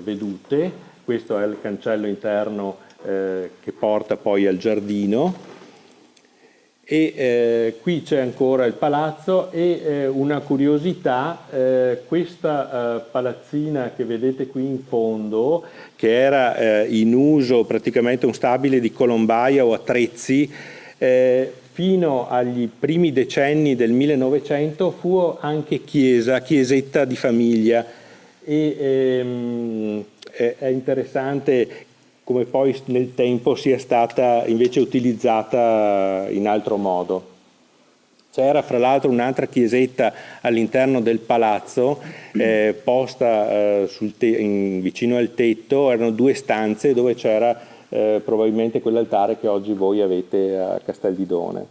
vedute. Questo è il cancello interno che porta poi al giardino. E qui c'è ancora il palazzo e una curiosità, questa palazzina che vedete qui in fondo, che era in uso praticamente un stabile di colombaia o attrezzi, fino agli primi decenni del 1900 fu anche chiesetta di famiglia, e è interessante come poi nel tempo sia stata invece utilizzata in altro modo. C'era fra l'altro un'altra chiesetta all'interno del palazzo, posta vicino al tetto, erano due stanze dove c'era probabilmente quell'altare che oggi voi avete a Casteldidone.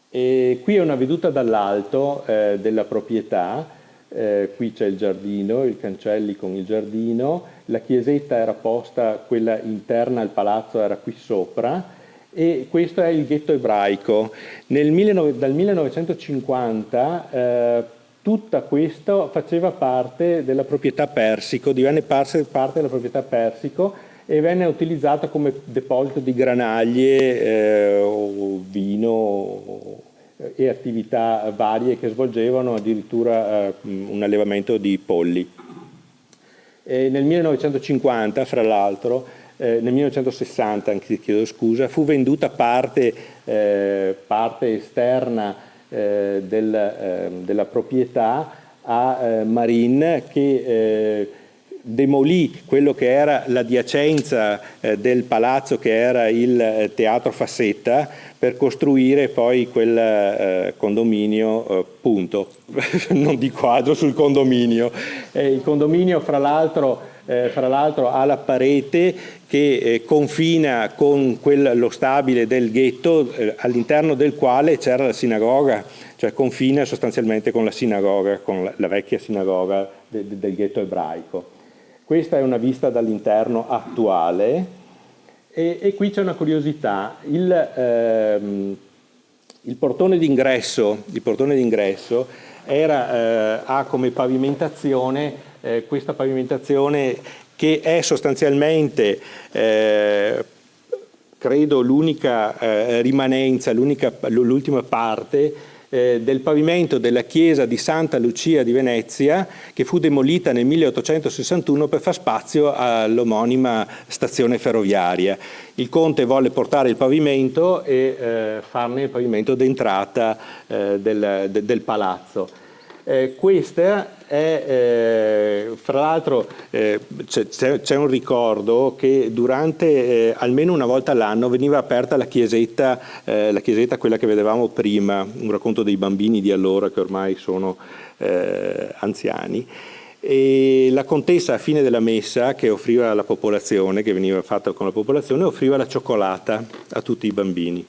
E qui è una veduta dall'alto della proprietà. Qui c'è il giardino, i cancelli con il giardino, la chiesetta era posta, quella interna al palazzo era qui sopra, e questo è il ghetto ebraico. Dal 1950 tutto questo faceva parte della proprietà Persico, divenne parte della proprietà Persico e venne utilizzato come deposito di granaglie, o vino e attività varie che svolgevano, addirittura un allevamento di polli. Nel 1950, fra l'altro, nel 1960, chiedo scusa, fu venduta parte esterna della proprietà a Marin, che demolì quello che era l'adiacenza del palazzo, che era il Teatro Fassetta, per costruire poi quel condominio, punto. Non di quadro sul condominio. Il condominio, fra l'altro, ha la parete che confina con lo stabile del ghetto, all'interno del quale c'era la sinagoga, cioè confina sostanzialmente con la sinagoga, con la vecchia sinagoga del ghetto ebraico. Questa è una vista dall'interno attuale. E qui c'è una curiosità, il portone d'ingresso ha come pavimentazione questa pavimentazione che è sostanzialmente, credo, l'unica rimanenza, l'ultima parte del pavimento della chiesa di Santa Lucia di Venezia, che fu demolita nel 1861 per far spazio all'omonima stazione ferroviaria. Il conte volle portare il pavimento e farne il pavimento d'entrata del palazzo. Questa è, fra l'altro, c'è un ricordo che durante, almeno una volta all'anno, veniva aperta la chiesetta quella che vedevamo prima, un racconto dei bambini di allora che ormai sono anziani, e la contessa a fine della messa, che offriva alla popolazione, che veniva fatta con la popolazione, offriva la cioccolata a tutti i bambini.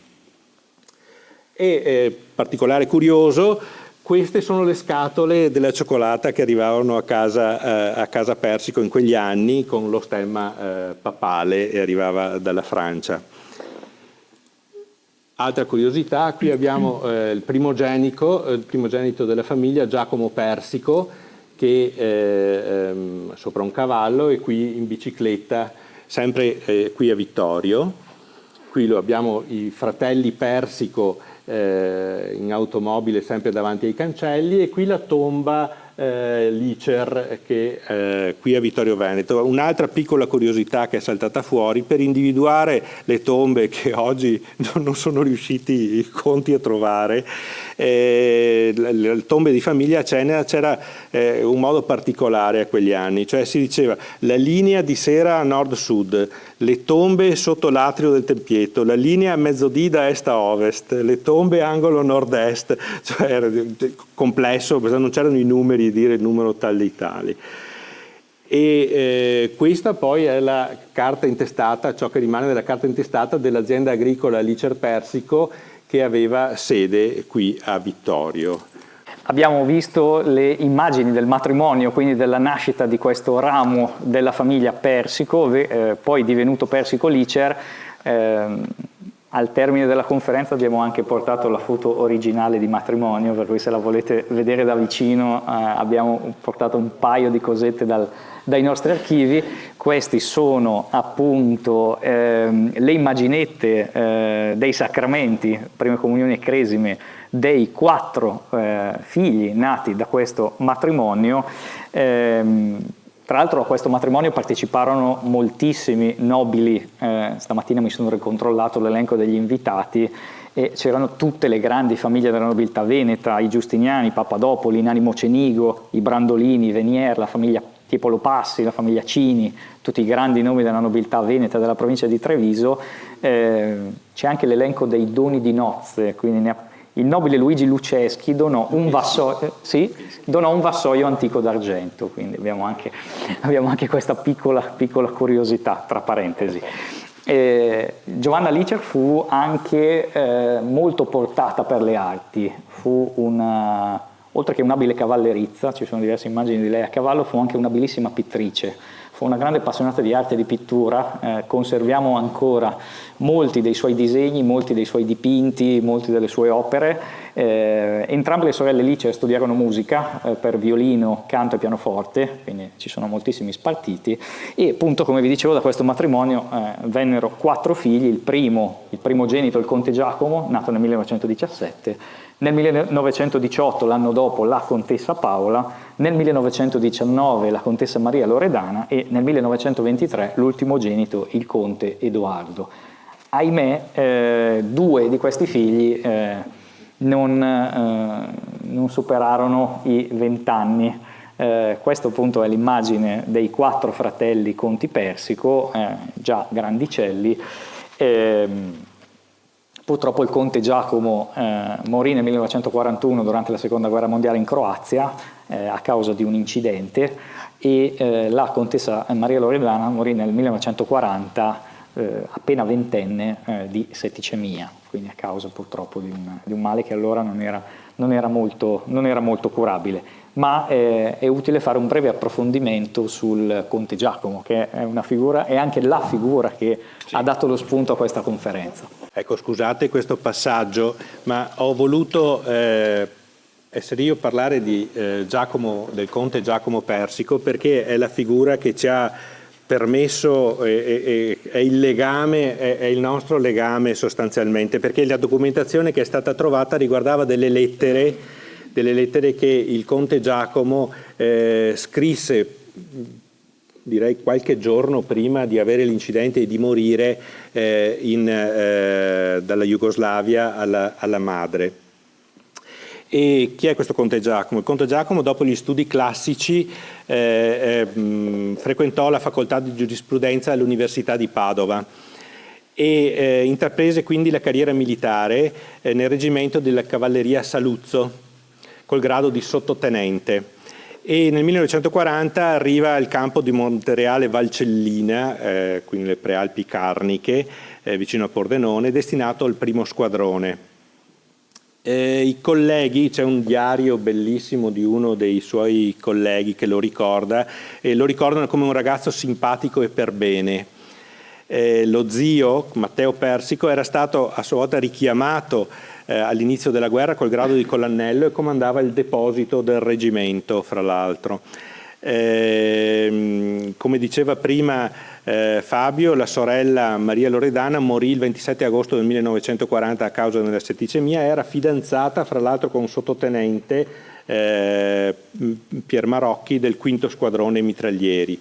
E particolare curioso, queste sono le scatole della cioccolata che arrivavano a casa Persico in quegli anni, con lo stemma papale, e arrivava dalla Francia. Altra curiosità, qui abbiamo il primogenito della famiglia, Giacomo Persico, che sopra un cavallo, e qui in bicicletta, sempre qui a Vittorio. Qui abbiamo i fratelli Persico in automobile, sempre davanti ai cancelli, e qui la tomba Licer che qui a Vittorio Veneto. Un'altra piccola curiosità che è saltata fuori: per individuare le tombe che oggi non sono riusciti i conti a trovare, le tombe di famiglia Cenera, c'era un modo particolare a quegli anni, cioè si diceva la linea di sera nord-sud, le tombe sotto l'atrio del tempietto, la linea mezzodì da est a ovest, le tombe angolo nord-est, cioè era complesso, non c'erano i numeri, dire il numero tal dei tali. E questa poi è la carta intestata, ciò che rimane della carta intestata dell'azienda agricola Licer Persico, che aveva sede qui a Vittorio. Abbiamo visto le immagini del matrimonio, quindi della nascita di questo ramo della famiglia Persico, poi divenuto Persico Licer. Al termine della conferenza abbiamo anche portato la foto originale di matrimonio, per cui se la volete vedere da vicino abbiamo portato un paio di cosette dai nostri archivi. Questi sono appunto le immaginette dei sacramenti, prime comunioni e cresime, dei 4 figli nati da questo matrimonio. Tra l'altro a questo matrimonio parteciparono moltissimi nobili, stamattina mi sono ricontrollato l'elenco degli invitati e c'erano tutte le grandi famiglie della nobiltà veneta, i Giustiniani, i Papadopoli, i Nani Mocenigo, i Brandolini, i Venier, la famiglia Tiepolo Passi, la famiglia Cini, tutti i grandi nomi della nobiltà veneta della provincia di Treviso. C'è anche l'elenco dei doni di nozze, quindi il nobile Luigi Luceschi donò un vassoio antico d'argento, quindi abbiamo anche questa piccola curiosità, tra parentesi. Giovanna Licer fu anche molto portata per le arti, oltre che un'abile cavallerizza, ci sono diverse immagini di lei a cavallo, fu anche un'abilissima pittrice. Fu una grande appassionata di arte e di pittura, conserviamo ancora molti dei suoi disegni, molti dei suoi dipinti, molte delle sue opere. Entrambe le sorelle Licer studiarono musica per violino, canto e pianoforte, quindi ci sono moltissimi spartiti, e appunto, come vi dicevo, da questo matrimonio vennero 4 figli. Il primogenito, il conte Giacomo, nato nel 1917, nel 1918, l'anno dopo, la contessa Paola, nel 1919 la contessa Maria Loredana e nel 1923 l'ultimogenito, il conte Edoardo. Ahimè, 2 di questi figli non superarono i 20 anni. Questo appunto è l'immagine dei 4 fratelli conti Persico, già grandicelli. Purtroppo il conte Giacomo morì nel 1941 durante la seconda guerra mondiale in Croazia a causa di un incidente, e la contessa Maria Loredana morì nel 1940 appena ventenne di setticemia, quindi a causa purtroppo di un male che allora non era molto curabile. Ma è utile fare un breve approfondimento sul conte Giacomo, che è una figura, è anche la figura che ha dato lo spunto a questa conferenza. Ecco, scusate questo passaggio, ma ho voluto essere io a parlare di del conte Giacomo Persico, perché è la figura che ci ha permesso, è il nostro legame sostanzialmente, perché la documentazione che è stata trovata riguardava delle lettere che il conte Giacomo scrisse, direi qualche giorno prima di avere l'incidente e di morire dalla Jugoslavia alla madre. E chi è questo conte Giacomo? Il conte Giacomo, dopo gli studi classici, frequentò la facoltà di giurisprudenza all'Università di Padova e intraprese quindi la carriera militare nel reggimento della cavalleria Saluzzo, col grado di sottotenente, e nel 1940 arriva al campo di Montereale Valcellina, quindi le Prealpi Carniche, vicino a Pordenone, destinato al primo squadrone. I colleghi, c'è un diario bellissimo di uno dei suoi colleghi che lo ricorda, e lo ricordano come un ragazzo simpatico e perbene. Lo zio, Matteo Persico, era stato a sua volta richiamato all'inizio della guerra col grado di colonnello e comandava il deposito del reggimento, fra l'altro. Come diceva prima Fabio, la sorella Maria Loredana morì il 27 agosto del 1940 a causa della setticemia. Era fidanzata fra l'altro con un sottotenente Pier Marocchi del V Squadrone Mitraglieri,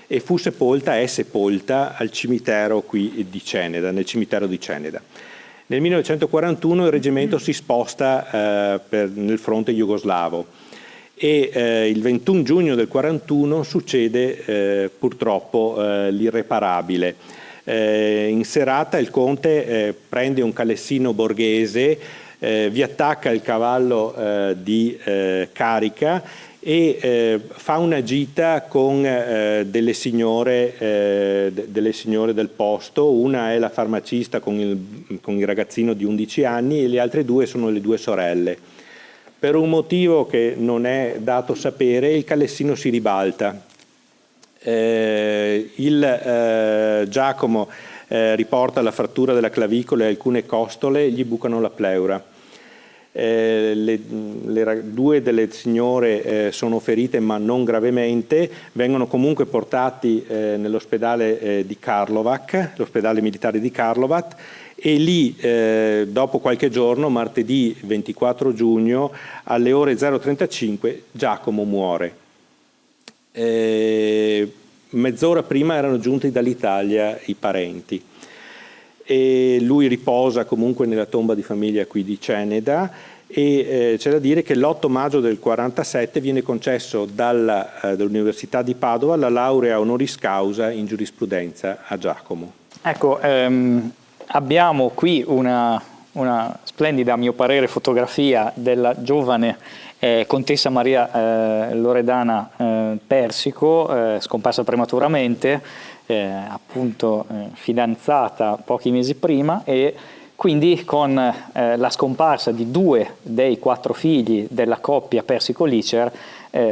e è sepolta al cimitero qui di Ceneda, nel cimitero di Ceneda. Nel 1941 il reggimento si sposta nel fronte jugoslavo e il 21 giugno del 41 succede purtroppo l'irreparabile. In serata il conte prende un calessino borghese, vi attacca il cavallo di carica e fa una gita con delle signore del posto. Una è la farmacista con il ragazzino di 11 anni e le altre due sono le due sorelle. Per un motivo che non è dato sapere, il calessino si ribalta. Giacomo riporta la frattura della clavicola e alcune costole, gli bucano la pleura. Due delle signore sono ferite ma non gravemente, vengono comunque portati nell'ospedale di Karlovac, l'ospedale militare di Karlovac, e lì dopo qualche giorno, martedì 24 giugno alle ore 0:35 Giacomo muore. Mezz'ora prima erano giunti dall'Italia i parenti e lui riposa comunque nella tomba di famiglia qui di Ceneda, e c'è da dire che l'8 maggio del 47 viene concesso dall'Università di Padova la laurea honoris causa in giurisprudenza a Giacomo. Ecco, abbiamo qui una splendida, a mio parere, fotografia della giovane contessa Maria Loredana Persico, scomparsa prematuramente, appunto fidanzata pochi mesi prima, e quindi con la scomparsa di 2 dei 4 figli della coppia Persico-Licer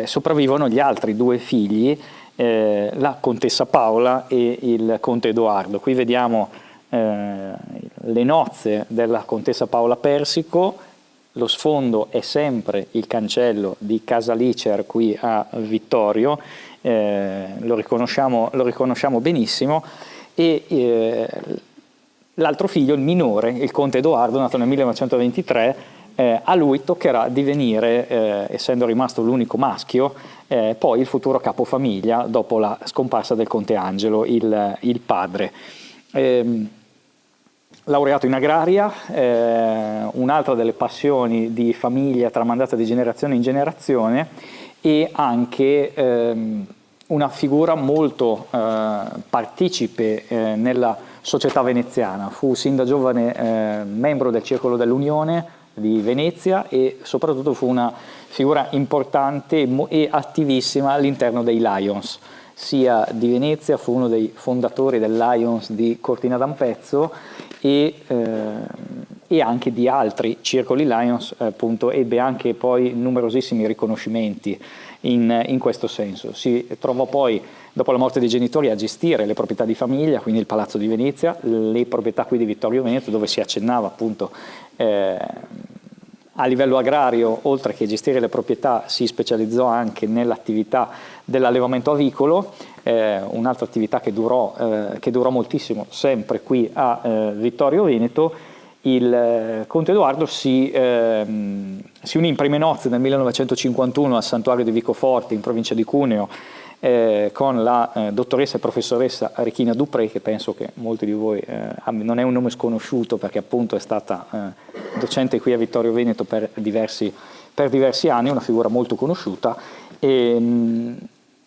sopravvivono gli altri 2 figli, la contessa Paola e il conte Edoardo. Qui vediamo le nozze della contessa Paola Persico. Lo sfondo è sempre il cancello di Casa Licer qui a Vittorio, lo riconosciamo benissimo, e l'altro figlio, il minore, il conte Edoardo, nato nel 1923, a lui toccherà divenire, essendo rimasto l'unico maschio, poi il futuro capofamiglia dopo la scomparsa del conte Angelo, il padre. Laureato in agraria, un'altra delle passioni di famiglia tramandata di generazione in generazione, e anche una figura molto partecipe nella società veneziana. Fu sin da giovane membro del Circolo dell'Unione di Venezia e soprattutto fu una figura importante e attivissima all'interno dei Lions, sia di Venezia, fu uno dei fondatori del Lions di Cortina d'Ampezzo, e anche di altri circoli Lions, appunto, ebbe anche poi numerosissimi riconoscimenti in questo senso. Si trovò poi, dopo la morte dei genitori, a gestire le proprietà di famiglia, quindi il Palazzo di Venezia, le proprietà qui di Vittorio Veneto, dove si accennava appunto a livello agrario. Oltre che gestire le proprietà, si specializzò anche nell'attività dell'allevamento avicolo, un'altra attività che durò moltissimo, sempre qui a Vittorio Veneto. Il conte Edoardo si unì in prime nozze nel 1951 al santuario di Vicoforte in provincia di Cuneo con la dottoressa e professoressa Rechina Dupré, che penso che molti di voi non è un nome sconosciuto, perché appunto è stata docente qui a Vittorio Veneto per diversi anni, una figura molto conosciuta, e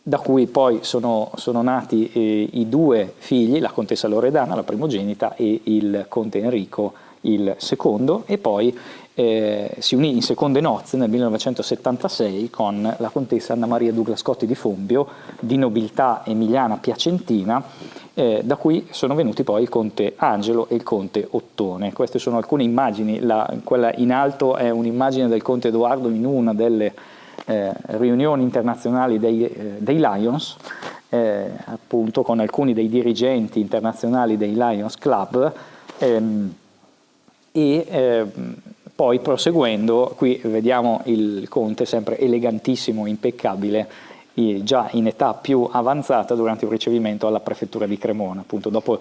da cui poi sono nati i 2 figli, la contessa Loredana, la primogenita, e il conte Enrico, il secondo, e poi si unì in seconde nozze nel 1976 con la contessa Anna Maria Douglas Scotti di Fombio, di nobiltà emiliana piacentina, da cui sono venuti poi il conte Angelo e il conte Ottone. Queste sono alcune immagini, quella in alto è un'immagine del conte Edoardo in una delle riunioni internazionali dei Lions, appunto con alcuni dei dirigenti internazionali dei Lions Club, poi proseguendo, qui vediamo il conte sempre elegantissimo, impeccabile, già in età più avanzata, durante un ricevimento alla prefettura di Cremona. Appunto dopo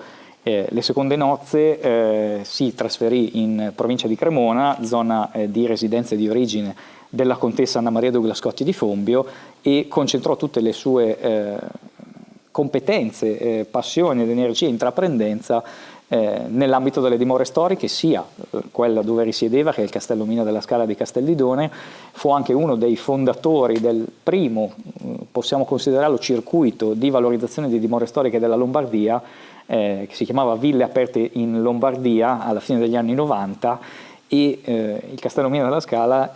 Le seconde nozze si trasferì in provincia di Cremona, zona di residenza di origine della contessa Anna Maria Douglas Scotti di Fombio, e concentrò tutte le sue competenze, passioni ed energie e intraprendenza nell'ambito delle dimore storiche, sia quella dove risiedeva, che è il Castello Mina della Scala di Castellidone. Fu anche uno dei fondatori del primo, possiamo considerarlo, circuito di valorizzazione di dimore storiche della Lombardia, che si chiamava Ville Aperte in Lombardia alla fine degli anni 90, e il Castello Mina della Scala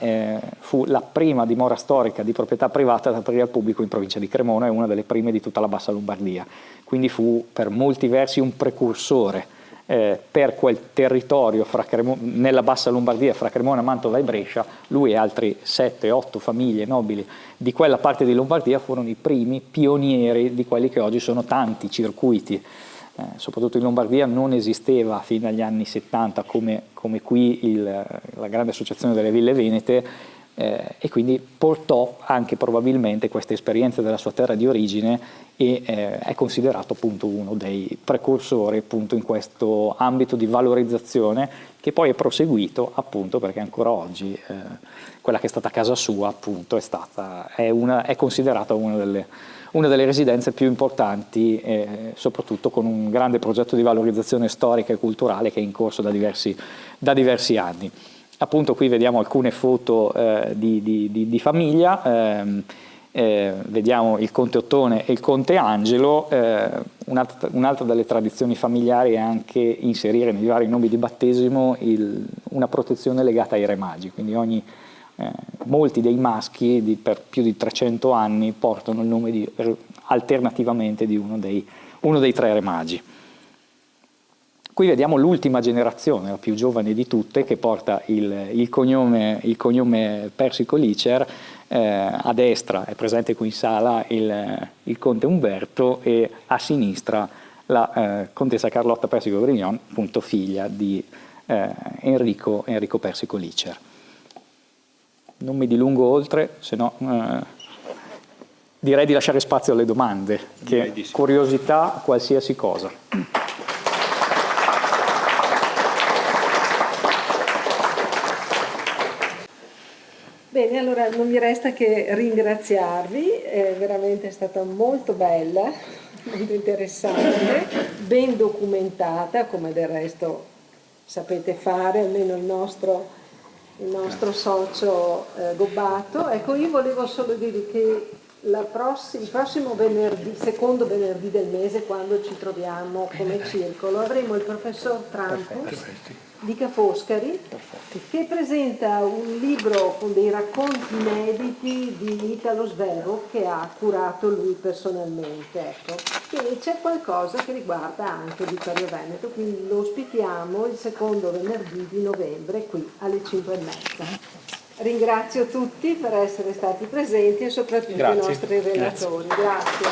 fu la prima dimora storica di proprietà privata da aprire al pubblico in provincia di Cremona, e una delle prime di tutta la bassa Lombardia, quindi fu per molti versi un precursore per quel territorio nella bassa Lombardia, fra Cremona, Mantova e Brescia. Lui e altri 7-8 famiglie nobili di quella parte di Lombardia furono i primi pionieri di quelli che oggi sono tanti circuiti. Soprattutto in Lombardia non esisteva fino agli anni 70 come qui la grande associazione delle ville venete, e quindi portò anche probabilmente queste esperienze della sua terra di origine, e è considerato appunto uno dei precursori appunto in questo ambito di valorizzazione, che poi è proseguito appunto perché ancora oggi quella che è stata casa sua appunto è considerata una delle residenze più importanti, soprattutto con un grande progetto di valorizzazione storica e culturale che è in corso da diversi anni. Appunto qui vediamo alcune foto di famiglia, vediamo il conte Ottone e il conte Angelo. Un'altra delle tradizioni familiari è anche inserire nei vari nomi di battesimo una protezione legata ai re magi, quindi molti dei maschi per più di 300 anni portano il nome alternativamente di uno dei tre re magi. Qui vediamo l'ultima generazione, la più giovane di tutte, che porta il cognome Persico-Licer. A destra è presente qui in sala il conte Umberto, e a sinistra la contessa Carlotta Persico-Grignon, appunto figlia di Enrico Persico-Licer. Non mi dilungo oltre, se no direi di lasciare spazio alle domande, che sì. Curiosità, qualsiasi cosa. Bene, allora non mi resta che ringraziarvi, veramente è stata molto bella, molto interessante, ben documentata, come del resto sapete fare, almeno il nostro socio Gobbato. Ecco, io volevo solo dirvi che il prossimo venerdì, secondo venerdì del mese, quando ci troviamo come circolo, avremo il professor Trampus di Ca' Foscari, che presenta un libro con dei racconti inediti di Italo Svevo che ha curato lui personalmente, ecco. E c'è qualcosa che riguarda anche Vittorio Veneto, quindi lo ospitiamo il secondo venerdì di novembre qui alle 5:30. Ringrazio tutti per essere stati presenti e soprattutto i nostri relatori. Grazie.